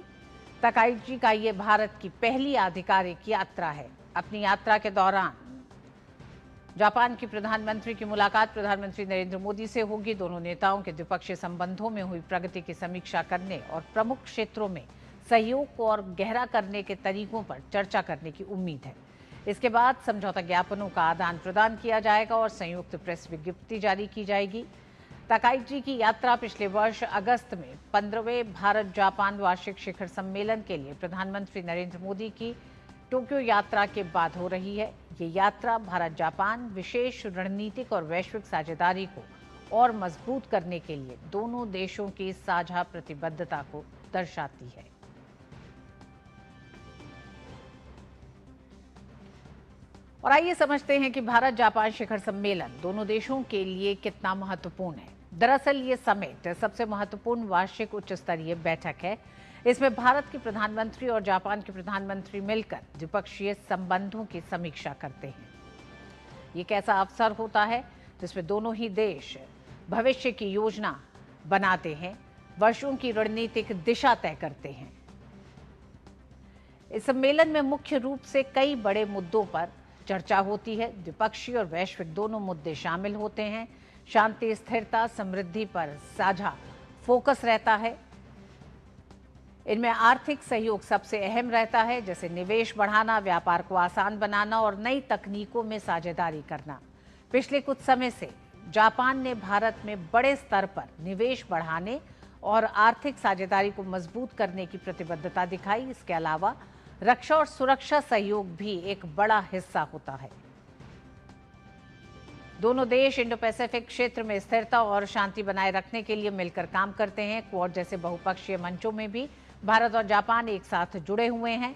ताकाइची का ये भारत की पहली आधिकारिक यात्रा है। अपनी यात्रा के दौरान जापान की प्रधानमंत्री की मुलाकात प्रधानमंत्री नरेंद्र मोदी से होगी। दोनों नेताओं के द्विपक्षीय संबंधों में हुई प्रगति की समीक्षा करने और प्रमुख क्षेत्रों में सहयोग को और गहरा करने के तरीकों पर चर्चा करने की उम्मीद है। इसके बाद समझौता ज्ञापनों का आदान प्रदान किया जाएगा और संयुक्त प्रेस विज्ञप्ति जारी की जाएगी। ताकाइची की यात्रा पिछले वर्ष अगस्त में 15वें भारत जापान वार्षिक शिखर सम्मेलन के लिए प्रधानमंत्री नरेंद्र मोदी की टोक्यो यात्रा के बाद हो रही है। ये यात्रा भारत जापान विशेष रणनीतिक और वैश्विक साझेदारी को और मजबूत करने के लिए दोनों देशों की साझा प्रतिबद्धता को दर्शाती है। और आइए समझते हैं कि भारत जापान शिखर सम्मेलन दोनों देशों के लिए कितना महत्वपूर्ण है। दरअसल ये समिट सबसे महत्वपूर्ण वार्षिक उच्च स्तरीय बैठक है। इसमें भारत के प्रधानमंत्री और जापान के प्रधानमंत्री मिलकर द्विपक्षीय संबंधों की समीक्षा करते हैं। ये एक ऐसा अवसर होता है जिसमें दोनों ही देश भविष्य की योजना बनाते हैं, वर्षों की रणनीतिक दिशा तय करते हैं। इस सम्मेलन में मुख्य रूप से कई बड़े मुद्दों पर चर्चा होती है, द्विपक्षीय और वैश्विक दोनों मुद्दे शामिल होते हैं। शांति, स्थिरता, समृद्धि पर साझा फोकस रहता है। इनमें आर्थिक सहयोग सबसे अहम रहता है, जैसे निवेश बढ़ाना, व्यापार को आसान बनाना और नई तकनीकों में साझेदारी करना। पिछले कुछ समय से जापान ने भारत में बड़े स्तर पर निवेश बढ़ाने और आर्थिक साझेदारी को मजबूत करने की प्रतिबद्धता दिखाई। इसके अलावा रक्षा और सुरक्षा सहयोग भी एक बड़ा हिस्सा होता है। दोनों देश इंडो पैसिफिक क्षेत्र में स्थिरता और शांति बनाए रखने के लिए मिलकर काम करते हैं। क्वाड जैसे बहुपक्षीय मंचों में भी भारत और जापान एक साथ जुड़े हुए हैं।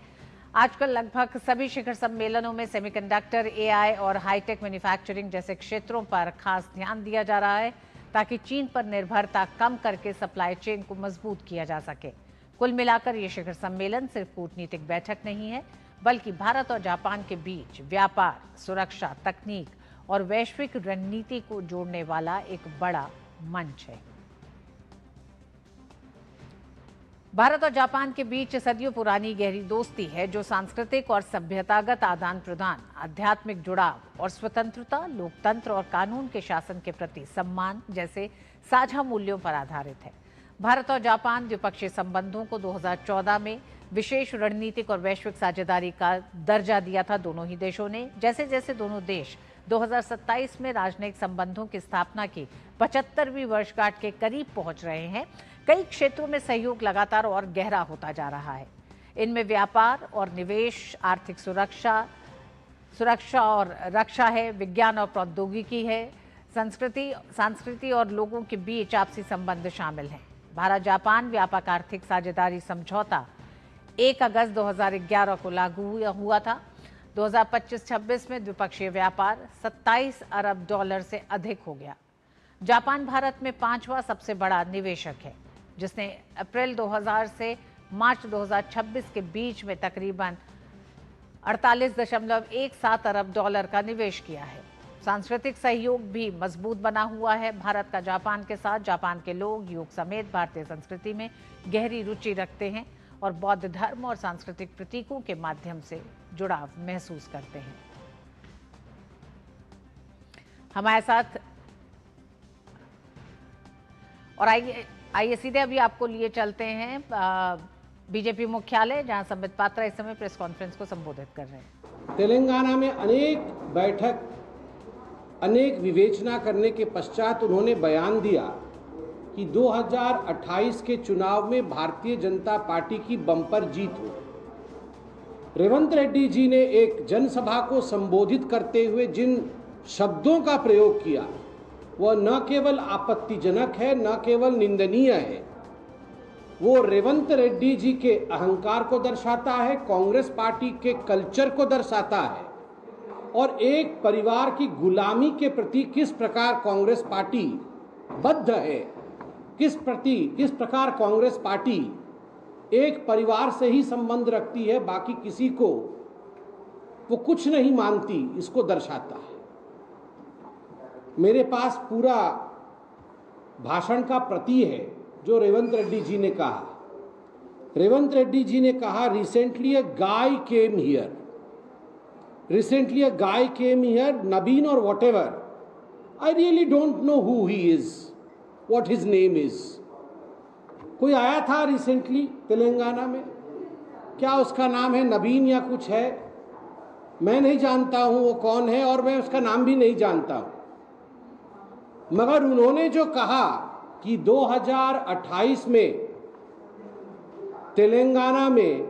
आजकल लगभग सभी शिखर सम्मेलनों में सेमीकंडक्टर, एआई और हाईटेक मैन्युफैक्चरिंग जैसे क्षेत्रों पर खास ध्यान दिया जा रहा है, ताकि चीन पर निर्भरता कम करके सप्लाई चेन को मजबूत किया जा सके। कुल मिलाकर ये शिखर सम्मेलन सिर्फ कूटनीतिक बैठक नहीं है, बल्कि भारत और जापान के बीच व्यापार, सुरक्षा, तकनीक और वैश्विक रणनीति को जोड़ने वाला एक बड़ा मंच है। भारत और जापान के बीच सदियों पुरानी गहरी दोस्ती है, जो सांस्कृतिक और सभ्यतागत आदान प्रदान, आध्यात्मिक जुड़ाव और स्वतंत्रता, लोकतंत्र और कानून के शासन के प्रति सम्मान जैसे साझा मूल्यों पर आधारित है। भारत और जापान द्विपक्षीय संबंधों को 2014 में विशेष रणनीतिक और वैश्विक साझेदारी का दर्जा दिया था दोनों ही देशों ने। जैसे जैसे दोनों देश 2027 में राजनयिक संबंधों की स्थापना की 75वीं वर्षगांठ के करीब पहुंच रहे हैं, कई क्षेत्रों में सहयोग लगातार और गहरा होता जा रहा है। इनमें व्यापार और निवेश, आर्थिक सुरक्षा और रक्षा है, विज्ञान और प्रौद्योगिकी है, संस्कृति और लोगों के बीच आपसी संबंध शामिल हैं। भारत जापान व्यापक आर्थिक साझेदारी समझौता 1 अगस्त 2011 को लागू हुआ था। 2025-26 में द्विपक्षीय व्यापार 27 अरब डॉलर से अधिक हो गया। जापान भारत में 5वां सबसे बड़ा निवेशक है, जिसने अप्रैल 2000 से मार्च 2026 के बीच में तकरीबन 48.17 अरब डॉलर का निवेश किया है। सांस्कृतिक सहयोग भी मजबूत बना हुआ है। भारत का जापान के साथ, जापान के लोग योग समेत भारतीय संस्कृति में गहरी रुचि रखते हैं और बौद्ध धर्म और सांस्कृतिक प्रतीकों के माध्यम से जुड़ाव महसूस करते हैं। हमारे साथ और आइए सीधे अभी आपको लिए चलते हैं बीजेपी मुख्यालय, जहां संबित पात्रा इस समय प्रेस कॉन्फ्रेंस को संबोधित कर रहे हैं। तेलंगाना में अनेक बैठक, अनेक विवेचना करने के पश्चात उन्होंने बयान दिया कि 2028 के चुनाव में भारतीय जनता पार्टी की बम्पर जीत हो। रेवंत रेड्डी जी ने एक जनसभा को संबोधित करते हुए जिन शब्दों का प्रयोग किया, वह न केवल आपत्तिजनक है, न केवल निंदनीय है, वो रेवंत रेड्डी जी के अहंकार को दर्शाता है, कांग्रेस पार्टी के कल्चर को दर्शाता है और एक परिवार की गुलामी के प्रति किस प्रकार कांग्रेस पार्टी बद्ध है, किस प्रकार कांग्रेस पार्टी एक परिवार से ही संबंध रखती है, बाकी किसी को वो कुछ नहीं मानती, इसको दर्शाता है। मेरे पास पूरा भाषण का प्रति है जो रेवंत रेड्डी जी ने कहा। रेवंत रेड्डी जी ने कहा, recently a guy came here, Nabeen or whatever, I really don't know who he is, what his name is. कोई आया था रिसेंटली तेलंगाना में, क्या उसका नाम है नबीन या कुछ है, मैं नहीं जानता हूं वो कौन है और मैं उसका नाम भी नहीं जानता हूं। मगर उन्होंने जो कहा कि 2028 में तेलंगाना में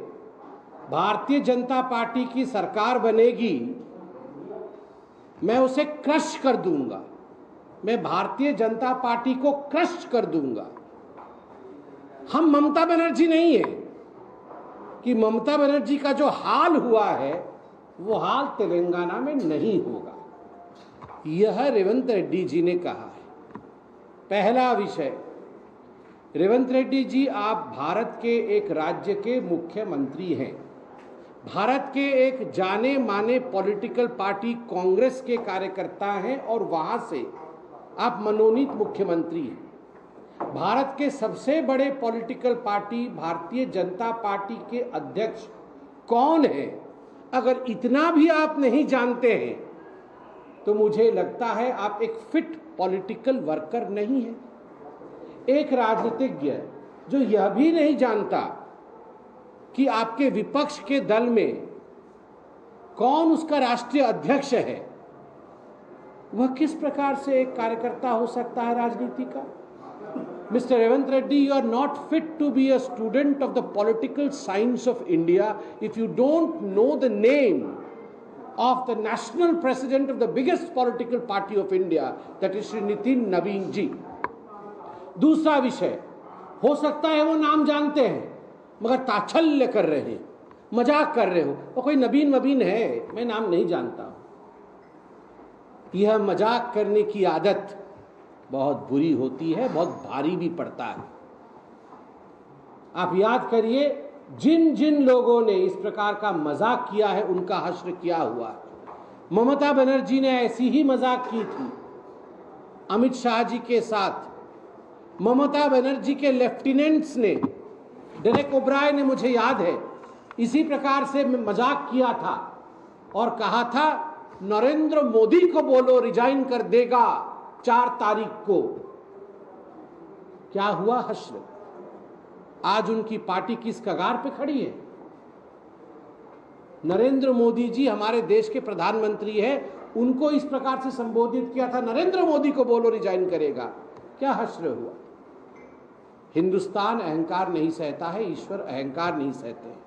भारतीय जनता पार्टी की सरकार बनेगी, मैं उसे क्रश कर दूंगा, मैं भारतीय जनता पार्टी को क्रश कर दूंगा। हम ममता बनर्जी नहीं है कि ममता बनर्जी का जो हाल हुआ है वो हाल तेलंगाना में नहीं होगा, यह रेवंत रेड्डी जी ने कहा है। पहला विषय, रेवंत रेड्डी जी, आप भारत के एक राज्य के मुख्यमंत्री हैं, भारत के एक जाने माने पॉलिटिकल पार्टी कांग्रेस के कार्यकर्ता हैं और वहां से आप मनोनीत मुख्यमंत्री हैं। भारत के सबसे बड़े political party Bharatiya Janata party के अध्यक्ष कौन है अगर इतना भी आप नहीं जानते हैं तो मुझे लगता है आप एक फिट पॉलिटिकल वर्कर नहीं है। एक राजनीतिज्ञ जो यह भी नहीं जानता कि आपके विपक्ष के दल में कौन उसका राष्ट्रीय अध्यक्ष है, वह किस प्रकार से एक कार्यकर्ता हो सकता है राजनीति का? Mr. Revant Reddy, you are not fit to be a student of the political science of India if you don't know the name of the national president of the biggest political party of India, that is Shri Nitin Nabin ji. दूसरा विषय, हो सकता है वो नाम जानते हैं मगर ताच्छल्य कर रहे हैं, मजाक कर रहे हो, वो कोई नबीन है, मैं नाम नहीं जानता। यह मजाक करने की आदत बहुत बुरी होती है, बहुत भारी भी पड़ता है। आप याद करिए, जिन जिन लोगों ने इस प्रकार का मजाक किया है उनका हश्र किया हुआ है। ममता बनर्जी ने ऐसी ही मजाक की थी अमित शाह जी के साथ। ममता बनर्जी के लेफ्टिनेंट्स ने, डेरेक ओब्राय ने, मुझे याद है, इसी प्रकार से मजाक किया था और कहा था नरेंद्र मोदी को बोलो रिजाइन कर देगा 4 तारीख को। क्या हुआ हश्र? आज उनकी पार्टी किस कगार पे खड़ी है? नरेंद्र मोदी जी हमारे देश के प्रधानमंत्री हैं, उनको इस प्रकार से संबोधित किया था, नरेंद्र मोदी को बोलो रिजाइन करेगा। क्या हश्र हुआ? हिंदुस्तान अहंकार नहीं सहता है, ईश्वर अहंकार नहीं सहते।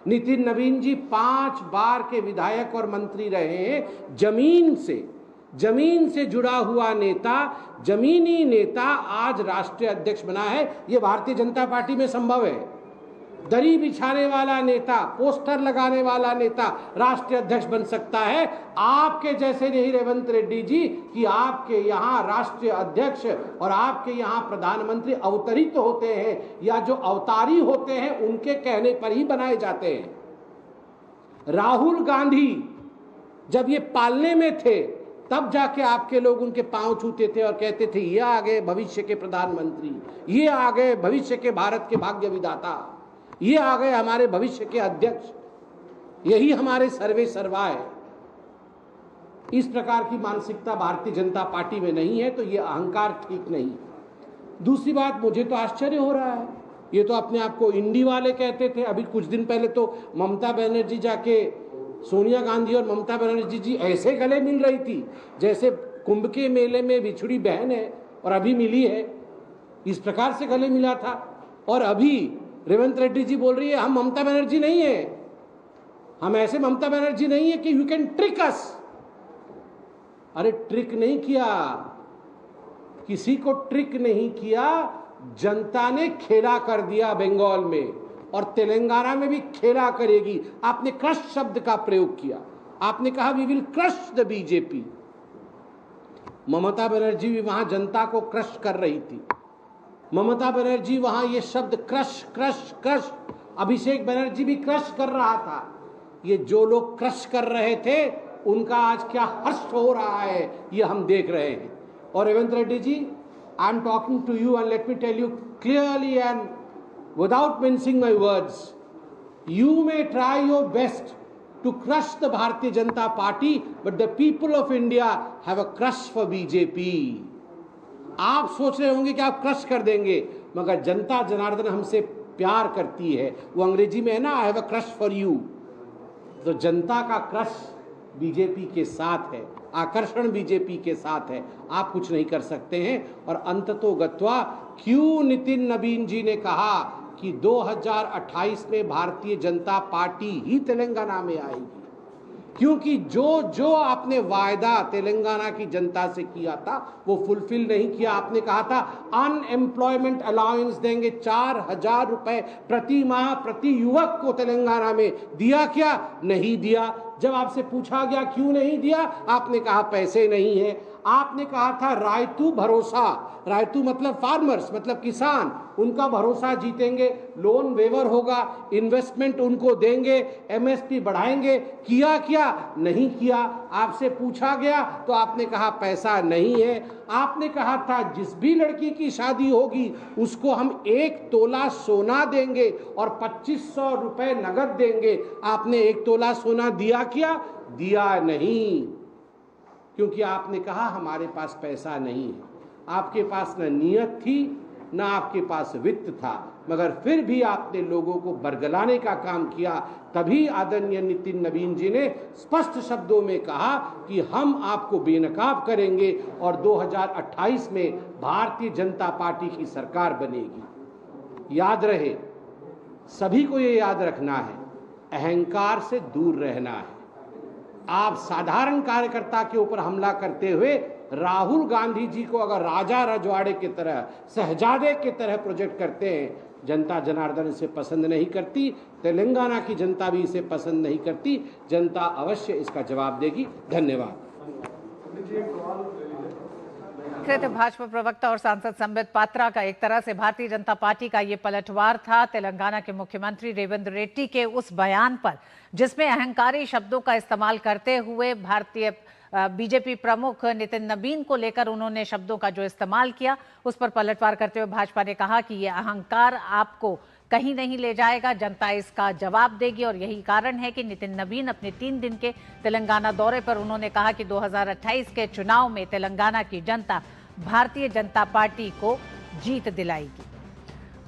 नितिन नवीन जी 5 बार के विधायक और मंत्री रहे हैं। जमीन से जुड़ा हुआ नेता, जमीनी नेता आज राष्ट्रीय अध्यक्ष बना है। यह भारतीय जनता पार्टी में संभव है। दरी बिछाने वाला नेता, पोस्टर लगाने वाला नेता राष्ट्रीय अध्यक्ष बन सकता है। आपके जैसे नहीं रेवंत रेड्डी जी कि आपके यहाँ राष्ट्रीय अध्यक्ष और आपके यहाँ प्रधानमंत्री अवतरित होते हैं या जो अवतारी होते हैं उनके कहने पर ही बनाए जाते हैं। राहुल गांधी जब ये पालने में थे तब जाके आपके लोग उनके पांव छूते थे और कहते थे ये आ गए भविष्य के प्रधानमंत्री, ये आ गए भविष्य के भारत के भाग्य विधाता, ये आ गए हमारे भविष्य के अध्यक्ष, यही हमारे सर्वे सर्वा है। इस प्रकार की मानसिकता भारतीय जनता पार्टी में नहीं है, तो ये अहंकार ठीक नहीं। दूसरी बात, मुझे तो आश्चर्य हो रहा है, ये तो अपने आप को इंडी वाले कहते थे। अभी कुछ दिन पहले तो ममता बनर्जी जाके सोनिया गांधी और ममता बनर्जी जी ऐसे गले मिल रही थी जैसे कुंभ के मेले में बिछुड़ी बहन है और अभी मिली है, इस प्रकार से गले मिला था। और अभी रेवंत रेड्डी जी बोल रही है हम ममता बनर्जी नहीं है, हम ऐसे ममता बनर्जी नहीं है कि यू कैन ट्रिक अस। अरे ट्रिक नहीं किया, किसी को ट्रिक नहीं किया, जनता ने खेला कर दिया बंगाल में और तेलंगाना में भी खेला करेगी। आपने क्रश शब्द का प्रयोग किया, आपने कहा we will crush the BJP. Mamata Banerjee भी वहां जनता को क्रश कर रही थी। ममता बनर्जी वहां ये शब्द crush crush crush, Abhishek Banerjee भी क्रश कर रहा था। ये जो लोग क्रश कर रहे थे उनका आज क्या हर्ष हो रहा है ये हम देख रहे हैं। और Revanth Reddy ji, I am talking to you and let me tell you clearly and without mincing my words, you may try your best to crush the Bharatiya Janata Party, but the people of India have a crush for BJP. आप सोच रहे होंगे कि आप crush कर देंगे, मगर जनता जनार्दन हमसे प्यार करती है। वो अंग्रेजी में है ना, I have a crush for you. तो जनता का क्रश बीजेपी के साथ है, आकर्षण बीजेपी के साथ है, आप कुछ नहीं कर सकते हैं। और अंततोगत्वा क्यों नितिन नबीन जी ने कहा कि 2028 में भारतीय जनता पार्टी ही तेलंगाना में आएगी, क्योंकि जो आपने वायदा तेलंगाना की जनता से किया था वो फुलफिल नहीं किया। आपने कहा था अनएम्प्लॉयमेंट अलाउंस देंगे 4,000 रुपए प्रति माह प्रति युवक को तेलंगाना में, दिया क्या? नहीं दिया। जब आपसे पूछा गया क्यों नहीं दिया, आपने कहा पैसे नहीं है। आपने कहा था रायतू भरोसा, रायतू मतलब फार्मर्स, मतलब किसान, उनका भरोसा जीतेंगे, लोन वेवर होगा, इन्वेस्टमेंट उनको देंगे, एमएसपी बढ़ाएंगे। किया क्या? नहीं किया। आपसे पूछा गया तो आपने कहा पैसा नहीं है। आपने कहा था जिस भी लड़की की शादी होगी उसको हम 1 तोला सोना देंगे और 2500 रुपए नगद देंगे। आपने 1 तोला सोना दिया क्या? दिया नहीं, क्योंकि आपने कहा हमारे पास पैसा नहीं है। आपके पास न नीयत थी न आपके पास वित्त था, मगर फिर भी आपने लोगों को बरगलाने का काम किया। तभी आदरणीय नितिन नवीन जी ने स्पष्ट शब्दों में कहा कि हम आपको बेनकाब करेंगे और 2028 में भारतीय जनता पार्टी की सरकार बनेगी। याद रहे, सभी को ये याद रखना है, अहंकार से दूर रहना है। आप साधारण कार्यकर्ता के ऊपर हमला करते हुए राहुल गांधी जी को अगर राजा रजवाड़े की तरह, शहजादे की तरह प्रोजेक्ट करते हैं, जनता जनार्दन इसे पसंद नहीं करती, तेलंगाना की जनता भी इसे पसंद नहीं करती। जनता अवश्य इसका जवाब देगी। धन्यवाद। भाजपा प्रवक्ता और सांसद संबित पात्रा का एक तरह से भारतीय जनता पार्टी का ये पलटवार था तेलंगाना के मुख्यमंत्री रेवंत रेड्डी के उस बयान पर, जिसमें अहंकारी शब्दों का इस्तेमाल करते हुए भारतीय बीजेपी प्रमुख नितिन नवीन को लेकर उन्होंने शब्दों का जो इस्तेमाल किया, उस पर पलटवार करते हुए भाजपा ने कहा कि यह अहंकार आपको कहीं नहीं ले जाएगा, जनता इसका जवाब देगी। और यही कारण है कि नितिन नवीन अपने 3 दिन के तेलंगाना दौरे पर उन्होंने कहा कि 2028 के चुनाव में तेलंगाना की जनता भारतीय जनता पार्टी को जीत दिलाएगी।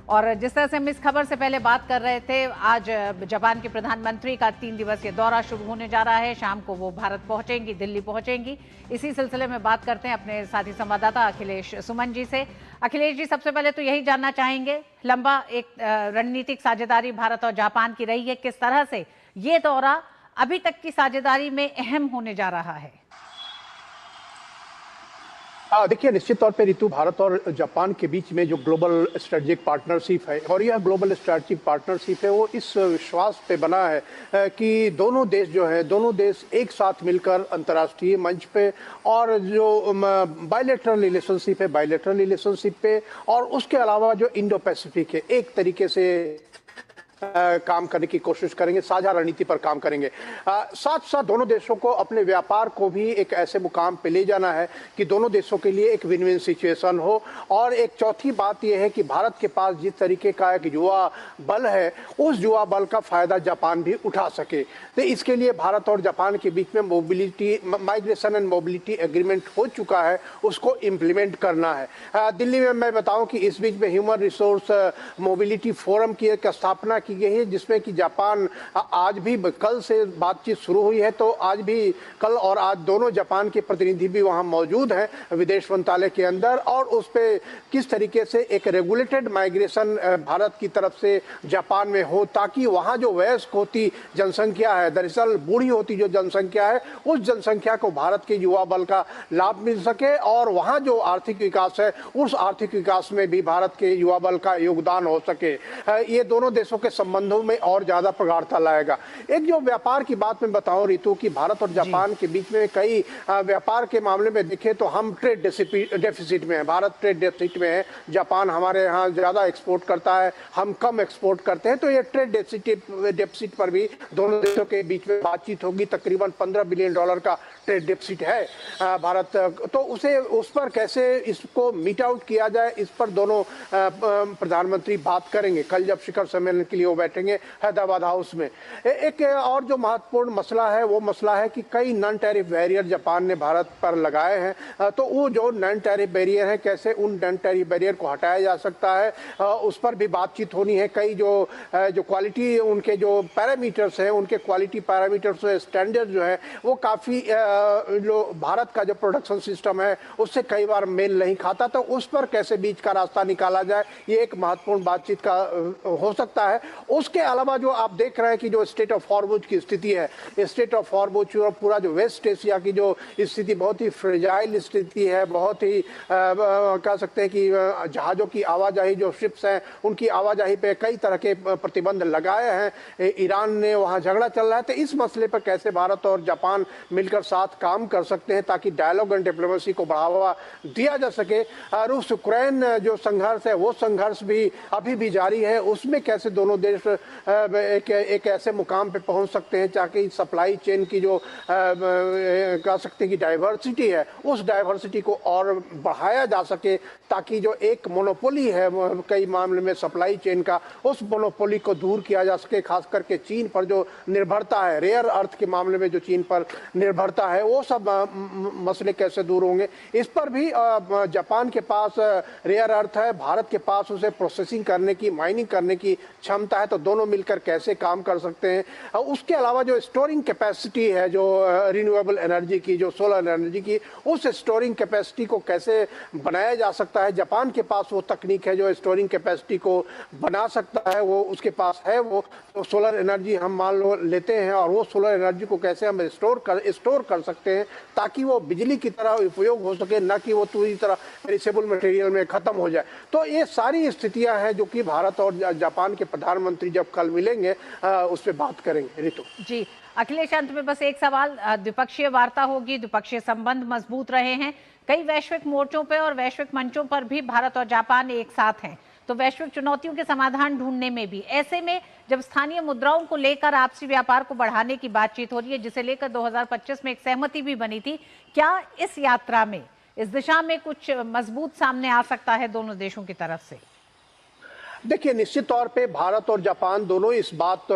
और जिस तरह से हम इस खबर से पहले बात कर रहे थे, आज जापान के प्रधानमंत्री का 3 दिवसीय दौरा शुरू होने जा रहा है। शाम को वो भारत पहुंचेंगी, दिल्ली पहुंचेंगी। इसी सिलसिले में बात करते हैं अपने साथी संवाददाता अखिलेश सुमन जी से। अखिलेश जी, सबसे पहले तो यही जानना चाहेंगे, लंबा एक रणनीतिक साझेदारी भारत और जापान की रही है, किस तरह से ये दौरा अभी तक की साझेदारी में अहम होने जा रहा है? देखिए, निश्चित तौर पे ऋतु, भारत और जापान के बीच में जो ग्लोबल स्ट्रेटेजिक पार्टनरशिप है, और यह ग्लोबल स्ट्रेटेजिक पार्टनरशिप है, वो इस विश्वास पे बना है कि दोनों देश जो है, दोनों देश एक साथ मिलकर अंतर्राष्ट्रीय मंच पे और जो बायलैटरल रिलेशनशिप है, बायलैटरल रिलेशनशिप पे, और उसके अलावा जो इंडो पैसिफिक है, एक तरीके से काम करने की कोशिश करेंगे, साझा रणनीति पर काम करेंगे। साथ साथ दोनों देशों को अपने व्यापार को भी एक ऐसे मुकाम पे ले जाना है कि दोनों देशों के लिए एक विन विन सिचुएशन हो। और एक चौथी बात यह है कि भारत के पास जिस तरीके का एक युवा बल है, उस युवा बल का फायदा जापान भी उठा सके। तो इसके लिए भारत और जापान के बीच में mobility, migration and mobility agreement हो चुका है, उसको इम्प्लीमेंट करना है। दिल्ली में मैं बताऊं कि इस बीच में ह्यूमन रिसोर्स मोबिलिटी फोरम की एक स्थापना की गई है, जिसमें कि जापान आज भी, कल से बातचीत शुरू हुई है, तो आज भी, कल और आज दोनों जापान के प्रतिनिधि भी वहां मौजूद हैं विदेश मंत्रालय के अंदर, और उस पे किस तरीके से एक रेगुलेटेड माइग्रेशन भारत की तरफ से जापान में हो, ताकि वहां जो वयस्क होती जनसंख्या है, दरअसल बूढ़ी होती जो जनसंख्या है, उस जनसंख्या को भारत के युवा बल का लाभ मिल सके, और वहां जो आर्थिक विकास है, उस आर्थिक विकास में भी भारत के युवा बल का योगदान हो सके। ये दोनों देशों के संबंधों में और ज्यादा प्रगाढ़ता लाएगा। एक जो व्यापार की बात मैं बताऊं ऋतु, की भारत और जापान के बीच में कई व्यापार के मामले में देखें तो हम ट्रेड डेफिसिट में है, भारत ट्रेड डेफिसिट में है, जापान हमारे यहाँ ज्यादा एक्सपोर्ट करता है, हम कम एक्सपोर्ट करते हैं। तो ये ट्रेड डेफिसिट पर भी दोनों देशों के बीच में बातचीत होगी। तकरीबन $15 बिलियन का ट्रेड डेफिसिट है भारत, तो उस पर कैसे इसको मीट आउट किया जाए, इस पर दोनों प्रधानमंत्री बात करेंगे। कल जब शिखर सम्मेलन के लिए वो बैठेंगे हैदराबाद हाउस में। एक और जो महत्वपूर्ण मसला है, वो मसला है कि कई नॉन टैरिफ बैरियर जापान ने भारत पर लगाए हैं, तो वो जो नॉन टैरिफ बैरियर है, कैसे उन नॉन टैरिफ बैरियर को हटाया जा सकता है, उस पर भी बातचीत होनी है। कई जो क्वालिटी, उनके जो पैरामीटर्स हैं, उनके क्वालिटी पैरामीटर्स, स्टैंडर्ड जो है, वो काफ़ी जो भारत का जो प्रोडक्शन सिस्टम है उससे कई बार मेल नहीं खाता, तो उस पर कैसे बीच का रास्ता निकाला जाए, ये एक महत्वपूर्ण बातचीत का हो सकता है। उसके अलावा जो आप देख रहे हैं कि जो स्टेट ऑफ हॉर्मुज की स्थिति है, स्टेट ऑफ हॉर्मुज और पूरा जो वेस्ट एशिया की जो स्थिति बहुत ही फ्रेजाइल स्थिति है, बहुत ही कह सकते हैं कि जहाज़ों की आवाजाही, जो शिप्स हैं, उनकी आवाजाही पे कई तरह के प्रतिबंध लगाए हैं। ईरान ने वहाँ झगड़ा चल रहा है, तो इस मसले पर कैसे भारत और जापान मिलकर साथ साथ काम कर सकते हैं ताकि डायलॉग एंड डिप्लोमेसी को बढ़ावा दिया जा सके। रूस यूक्रेन जो संघर्ष है वो संघर्ष भी अभी भी जारी है, उसमें कैसे दोनों देश एक ऐसे मुकाम पे पहुंच सकते हैं ताकि सप्लाई चेन की जो कह सकते हैं कि डाइवर्सिटी है उस डाइवर्सिटी को और बढ़ाया जा सके, ताकि जो एक मोनोपोली है कई मामले में सप्लाई चेन का, उस मोनोपोली को दूर किया जा सके। खास करके चीन पर जो निर्भरता है, रेयर अर्थ के मामले में जो चीन पर निर्भरता है, वो सब मसले कैसे दूर होंगे, इस पर भी जापान के पास रेयर अर्थ है, भारत के पास उसे प्रोसेसिंग करने की, माइनिंग करने की क्षमता है, तो दोनों मिलकर कैसे काम कर सकते हैं। उसके अलावा जो स्टोरिंग कैपेसिटी है, जो रिन्यूएबल एनर्जी की, जो सोलर एनर्जी की, उस स्टोरिंग कैपेसिटी को कैसे बनाया जा सकता है। जापान के पास वो तकनीक है जो स्टोरिंग कैपेसिटी को बना सकता है, वो उसके पास है। वो तो सोलर एनर्जी हम मान लो लेते हैं और वो सोलर एनर्जी को कैसे हम स्टोर कर सकते हैं ताकि वो बिजली की तरह उपयोग हो सके, न कि वो पूरी तरह पेरिसेबल मटेरियल में खत्म हो जाए। तो ये सारी स्थितियां हैं जो कि भारत और जापान के प्रधानमंत्री जब कल मिलेंगे उस पर बात करेंगे। ऋतु जी, अखिलेश, अंत में बस एक सवाल, द्विपक्षीय वार्ता होगी, द्विपक्षीय संबंध मजबूत रहे हैं, कई वैश्विक मोर्चों पर और वैश्विक मंचों पर भी भारत और जापान एक साथ हैं, तो वैश्विक चुनौतियों के समाधान ढूंढने में भी, ऐसे में जब स्थानीय मुद्राओं को लेकर आपसी व्यापार को बढ़ाने की बातचीत हो रही है, जिसे लेकर 2025 में एक सहमति भी बनी थी, क्या इस यात्रा में इस दिशा में कुछ मजबूत सामने आ सकता है दोनों देशों की तरफ से? देखिए, निश्चित तौर पे भारत और जापान दोनों इस बात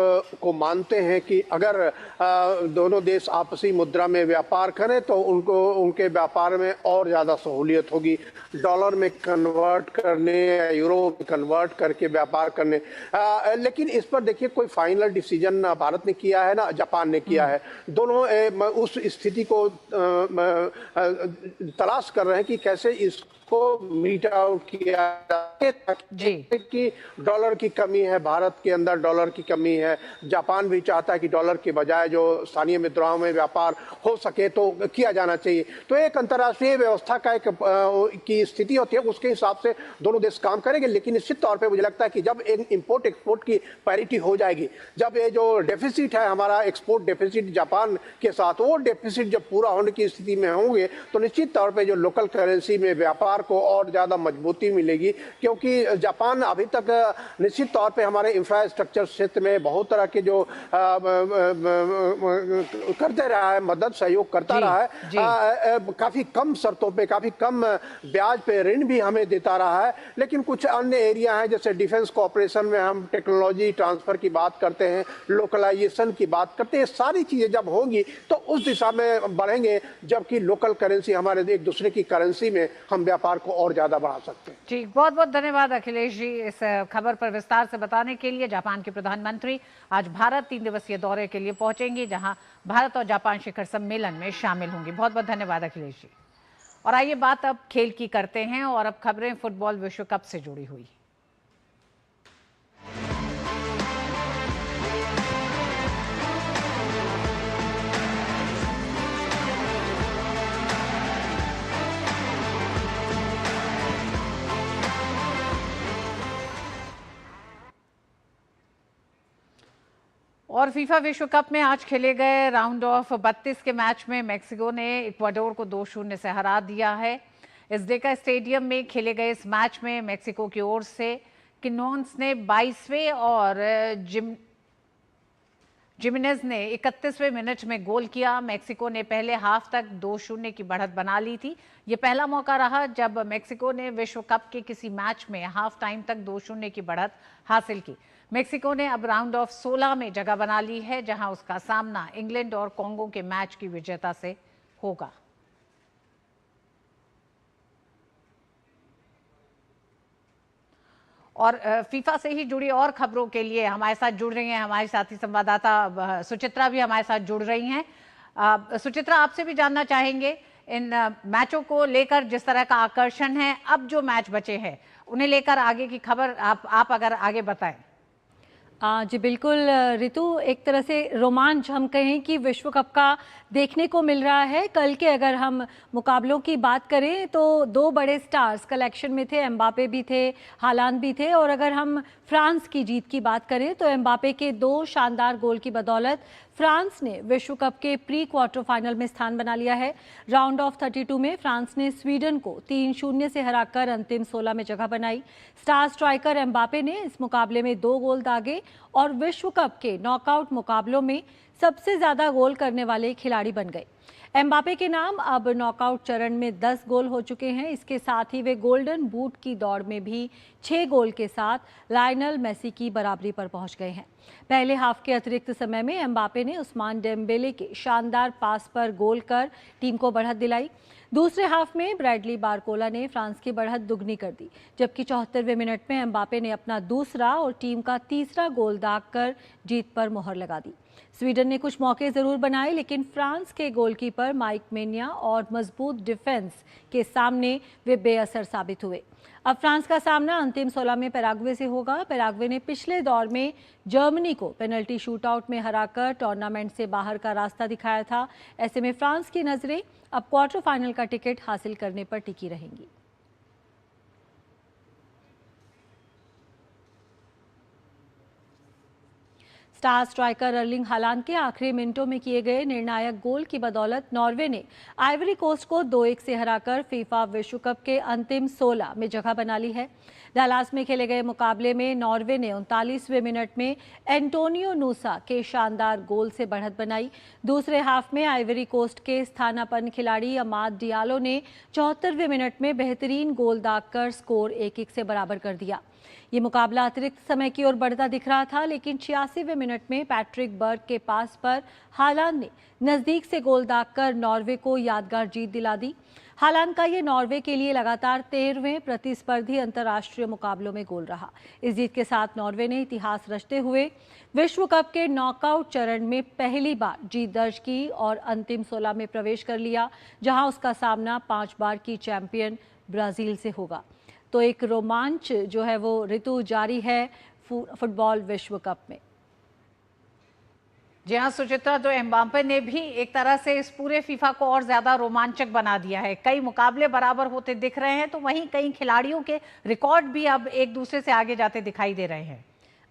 को मानते हैं कि अगर दोनों देश आपसी मुद्रा में व्यापार करें तो उनके व्यापार में और ज़्यादा सहूलियत होगी, डॉलर में कन्वर्ट करने, यूरो में कन्वर्ट करके व्यापार करने। लेकिन इस पर देखिए कोई फाइनल डिसीजन ना भारत ने किया है ना जापान ने किया है। दोनों उस स्थिति को तलाश कर रहे हैं कि कैसे इसको मीट आउट किया जाए कि डॉलर की कमी है, भारत के अंदर डॉलर की कमी है, जापान भी चाहता है कि डॉलर के बजाय जो स्थानीय मुद्राओं में व्यापार हो सके तो किया जाना चाहिए। तो एक अंतर्राष्ट्रीय व्यवस्था का एक की स्थिति होती है, उसके हिसाब से दोनों देश काम करेंगे। लेकिन निश्चित तौर पे मुझे लगता है कि जब एक इंपोर्ट एक्सपोर्ट की पैरिटी हो जाएगी, जब ये जो डेफिसिट है हमारा एक्सपोर्ट डेफिसिट जापान के साथ, वो डेफिसिट जब पूरा होने की स्थिति में होंगे तो निश्चित तौर पर जो लोकल करेंसी में व्यापार को और ज़्यादा मजबूती मिलेगी, क्योंकि जापान अभी तक निश्चित तौर पे हमारे इंफ्रास्ट्रक्चर क्षेत्र में बहुत तरह के जो करते रहा है, मदद सहयोग करता रहा है, काफी कम शर्तों पे, काफी कम ब्याज पे ऋण भी हमें देता रहा है। लेकिन कुछ अन्य एरिया हैं जैसे डिफेंस कोऑपरेशन में हम टेक्नोलॉजी ट्रांसफर की बात करते हैं, लोकलाइजेशन की बात करते हैं, सारी चीजें जब होंगी तो उस दिशा में बढ़ेंगे, जबकि लोकल करेंसी हमारे एक दूसरे की करेंसी में हम व्यापार को और ज्यादा बढ़ा सकते हैं। जी, बहुत बहुत धन्यवाद अखिलेश जी इस खबर पर विस्तार से बताने के लिए। जापान के प्रधानमंत्री आज भारत 3 दिवसीय दौरे के लिए पहुंचेंगे, जहां भारत और जापान शिखर सम्मेलन में शामिल होंगे। बहुत बहुत धन्यवाद अखिलेश जी। और आइए बात अब खेल की करते हैं और अब खबरें फुटबॉल विश्व कप से जुड़ी हुई। और फीफा विश्व कप में आज खेले गए राउंड ऑफ 32 के मैच में मेक्सिको ने इक्वाडोर को 2-0 से हरा दिया है। इज़टेका स्टेडियम में खेले गए इस मैच में मेक्सिको की ओर से किनोन्स ने 22वें और जिमेनेज ने 31वें मिनट में गोल किया। मेक्सिको ने पहले हाफ तक 2-0 की बढ़त बना ली थी। ये पहला मौका रहा जब मेक्सिको ने विश्व कप के किसी मैच में हाफ टाइम तक 2-0 की बढ़त हासिल की। मेक्सिको ने अब राउंड ऑफ 16 में जगह बना ली है, जहां उसका सामना इंग्लैंड और कॉन्गो के मैच की विजेता से होगा। और फीफा से ही जुड़ी और खबरों के लिए हमारे साथ जुड़ रही हैं हमारी साथी संवाददाता सुचित्रा भी हमारे साथ जुड़ रही हैं। सुचित्रा, आपसे भी जानना चाहेंगे इन मैचों को लेकर, जिस तरह का आकर्षण है, अब जो मैच बचे हैं उन्हें लेकर आगे की खबर आप अगर आगे बताएं। जी बिल्कुल ऋतु, एक तरह से रोमांच हम कहें कि विश्व कप का देखने को मिल रहा है। कल के अगर हम मुकाबलों की बात करें तो 2 बड़े स्टार्स कलेक्शन में थे, एम्बापे भी थे, हालांड भी थे। और अगर हम फ्रांस की जीत की बात करें तो एम्बापे के 2 शानदार गोल की बदौलत फ्रांस ने विश्व कप के प्री क्वार्टर फाइनल में स्थान बना लिया है। राउंड ऑफ 32 में फ्रांस ने स्वीडन को 3-0 से हराकर अंतिम 16 में जगह बनाई। स्टार स्ट्राइकर एम्बापे ने इस मुकाबले में 2 गोल दागे और विश्व कप के नॉकआउट मुकाबलों में सबसे ज्यादा गोल करने वाले खिलाड़ी बन गए। एम्बापे के नाम अब नॉकआउट चरण में 10 गोल हो चुके हैं। इसके साथ ही वे गोल्डन बूट की दौड़ में भी 6 गोल के साथ लायनल मेसी की बराबरी पर पहुंच गए हैं। पहले हाफ के अतिरिक्त समय में एम्बापे ने उस्मान डेम्बेले के शानदार पास पर गोल कर टीम को बढ़त दिलाई। दूसरे हाफ में ब्रैडली बारकोला ने फ्रांस की बढ़त दुगनी कर दी, जबकि 74वें मिनट में एम्बापे ने अपना दूसरा और टीम का तीसरा गोल दागकर जीत पर मोहर लगा दी। स्वीडन ने कुछ मौके जरूर बनाए, लेकिन फ्रांस के गोलकीपर माइक मेनिया और मजबूत डिफेंस के सामने वे बेअसर साबित हुए। अब फ्रांस का सामना अंतिम 16 में पैराग्वे से होगा। पैराग्वे ने पिछले दौर में जर्मनी को पेनल्टी शूटआउट में हराकर टूर्नामेंट से बाहर का रास्ता दिखाया था। ऐसे में फ्रांस की नजरें अब क्वार्टर फाइनल का टिकट हासिल करने पर टिकी रहेंगी। स्टार स्ट्राइकर अर्लिंग हालांड के आखिरी मिनटों में किए गए निर्णायक गोल की बदौलत नॉर्वे ने आइवरी कोस्ट को 2-1 से हराकर फीफा विश्व कप के अंतिम 16 में जगह बना ली है। डलास में खेले गए मुकाबले में नॉर्वे ने 39वें मिनट में एंटोनियो नूसा के शानदार गोल से बढ़त बनाई। दूसरे हाफ में आइवरी कोस्ट के स्थानापन्न खिलाड़ी अमाद डियालो ने 74वें मिनट में बेहतरीन गोल दागकर स्कोर 1-1 से बराबर कर दिया। ये मुकाबला अतिरिक्त समय की ओर बढ़ता दिख रहा था, लेकिन 86वें मिनट में पैट्रिक बर्ग के पास पर हालांड ने नजदीक से गोल दागकर नॉर्वे को यादगार जीत दिला दी। हालांड का ये नॉर्वे के लिए लगातार 13वें प्रतिस्पर्धी अंतर्राष्ट्रीय मुकाबलों में गोल रहा। इस जीत के साथ नॉर्वे ने इतिहास रचते हुए विश्व कप के नॉकआउट चरण में पहली बार जीत दर्ज की और अंतिम 16 में प्रवेश कर लिया, जहां उसका सामना 5 बार की चैंपियन ब्राजील से होगा। तो एक रोमांच जो है वो ऋतु जारी है फुटबॉल विश्व कप में। जी हाँ सुचित्रा, तो एम्बापे ने भी एक तरह से इस पूरे फीफा को और ज्यादा रोमांचक बना दिया है। कई मुकाबले बराबर होते दिख रहे हैं, तो वहीं कई खिलाड़ियों के रिकॉर्ड भी अब एक दूसरे से आगे जाते दिखाई दे रहे हैं।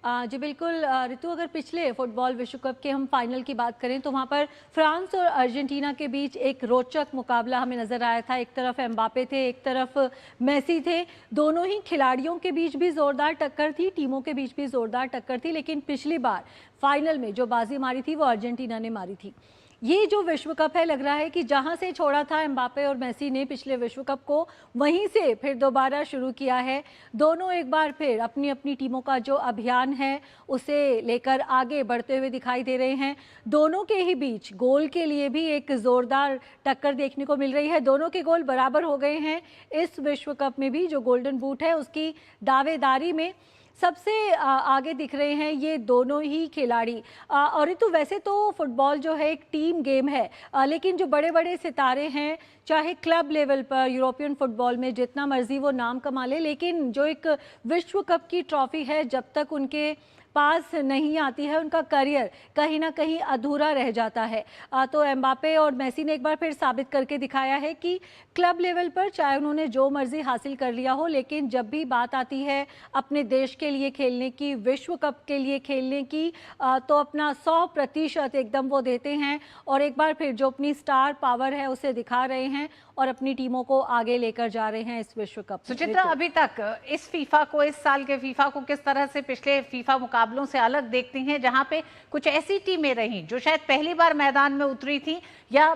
जी बिल्कुल ऋतु, अगर पिछले फुटबॉल विश्व कप के हम फाइनल की बात करें तो वहाँ पर फ्रांस और अर्जेंटीना के बीच एक रोचक मुकाबला हमें नजर आया था। एक तरफ एम्बापे थे, एक तरफ मेसी थे। दोनों ही खिलाड़ियों के बीच भी जोरदार टक्कर थी, टीमों के बीच भी जोरदार टक्कर थी, लेकिन पिछली बार फाइनल में जो बाजी मारी थी वो अर्जेंटीना ने मारी थी। ये जो विश्व कप है, लग रहा है कि जहां से छोड़ा था एम्बापे और मेसी ने पिछले विश्व कप को, वहीं से फिर दोबारा शुरू किया है। दोनों एक बार फिर अपनी अपनी टीमों का जो अभियान है उसे लेकर आगे बढ़ते हुए दिखाई दे रहे हैं। दोनों के ही बीच गोल के लिए भी एक जोरदार टक्कर देखने को मिल रही है। दोनों के गोल बराबर हो गए हैं। इस विश्व कप में भी जो गोल्डन बूट है उसकी दावेदारी में सबसे आगे दिख रहे हैं ये दोनों ही खिलाड़ी। और तो वैसे तो फुटबॉल जो है एक टीम गेम है, लेकिन जो बड़े बड़े सितारे हैं, चाहे क्लब लेवल पर यूरोपियन फुटबॉल में जितना मर्जी वो नाम कमा ले, लेकिन जो एक विश्व कप की ट्रॉफी है, जब तक उनके पास नहीं आती है उनका करियर कहीं ना कहीं अधूरा रह जाता है। तो एम्बापे और मेसी ने एक बार फिर साबित करके दिखाया है कि क्लब लेवल पर चाहे उन्होंने जो मर्जी हासिल कर लिया हो, लेकिन जब भी बात आती है अपने देश के लिए खेलने की, विश्व कप के लिए खेलने की, तो अपना 100% एकदम वो देते हैं और एक बार फिर जो अपनी स्टार पावर है उसे दिखा रहे हैं और अपनी टीमों को आगे लेकर जा रहे हैं इस विश्व कप। सुचित्रा, अभी तक इस फीफा को, इस साल के फीफा को किस तरह से पिछले फीफा मुकाबलों से अलग देखती हैं, जहां पे कुछ ऐसी टीमें रहीं जो शायद पहली बार मैदान में उतरी थी या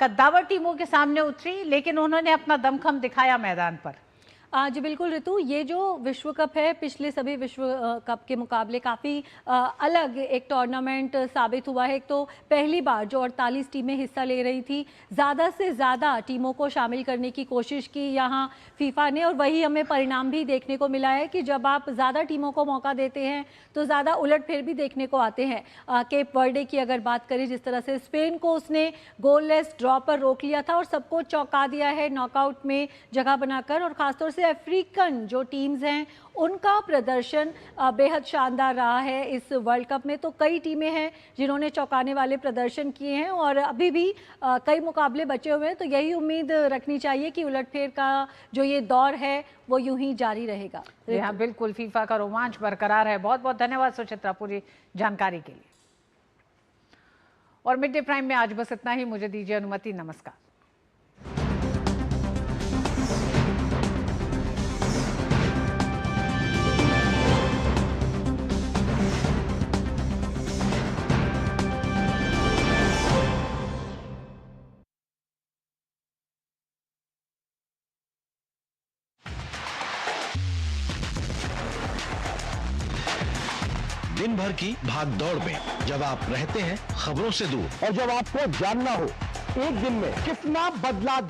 कद्दावर टीमों के सामने उतरी, लेकिन उन्होंने अपना दमखम दिखाया मैदान पर? जी बिल्कुल ऋतु, ये जो विश्व कप है पिछले सभी विश्व कप के मुकाबले काफ़ी अलग एक टूर्नामेंट साबित हुआ है। एक तो पहली बार जो 48 टीमें हिस्सा ले रही थी, ज़्यादा से ज़्यादा टीमों को शामिल करने की कोशिश की यहाँ फीफा ने, और वही हमें परिणाम भी देखने को मिला है कि जब आप ज़्यादा टीमों को मौका देते हैं तो ज़्यादा उलटफेर भी देखने को आते हैं। केप वर्डे की अगर बात करें, जिस तरह से स्पेन को उसने गोललेस ड्रॉ पर रोक लिया था और सबको चौंका दिया है नॉकआउट में जगह बनाकर, और ख़ासतौर से अफ्रीकन जो टीम्स हैं उनका प्रदर्शन बेहद शानदार रहा है इस वर्ल्ड कप में। तो कई टीमें हैं जिन्होंने चौंकाने वाले प्रदर्शन किए हैं और अभी भी कई मुकाबले बचे हुए हैं, तो यही उम्मीद रखनी चाहिए कि उलटफेर का जो ये दौर है वो यूं ही जारी रहेगा। हाँ बिल्कुल, फीफा का रोमांच बरकरार है। बहुत बहुत धन्यवाद सुचित्रा पूरी जानकारी के लिए। और मिड डे प्राइम में आज बस इतना ही। मुझे दीजिए अनुमति। नमस्कार। दिन भर की भाग दौड़ में जब आप रहते हैं खबरों से दूर और जब आपको जानना हो एक दिन में कितना बदला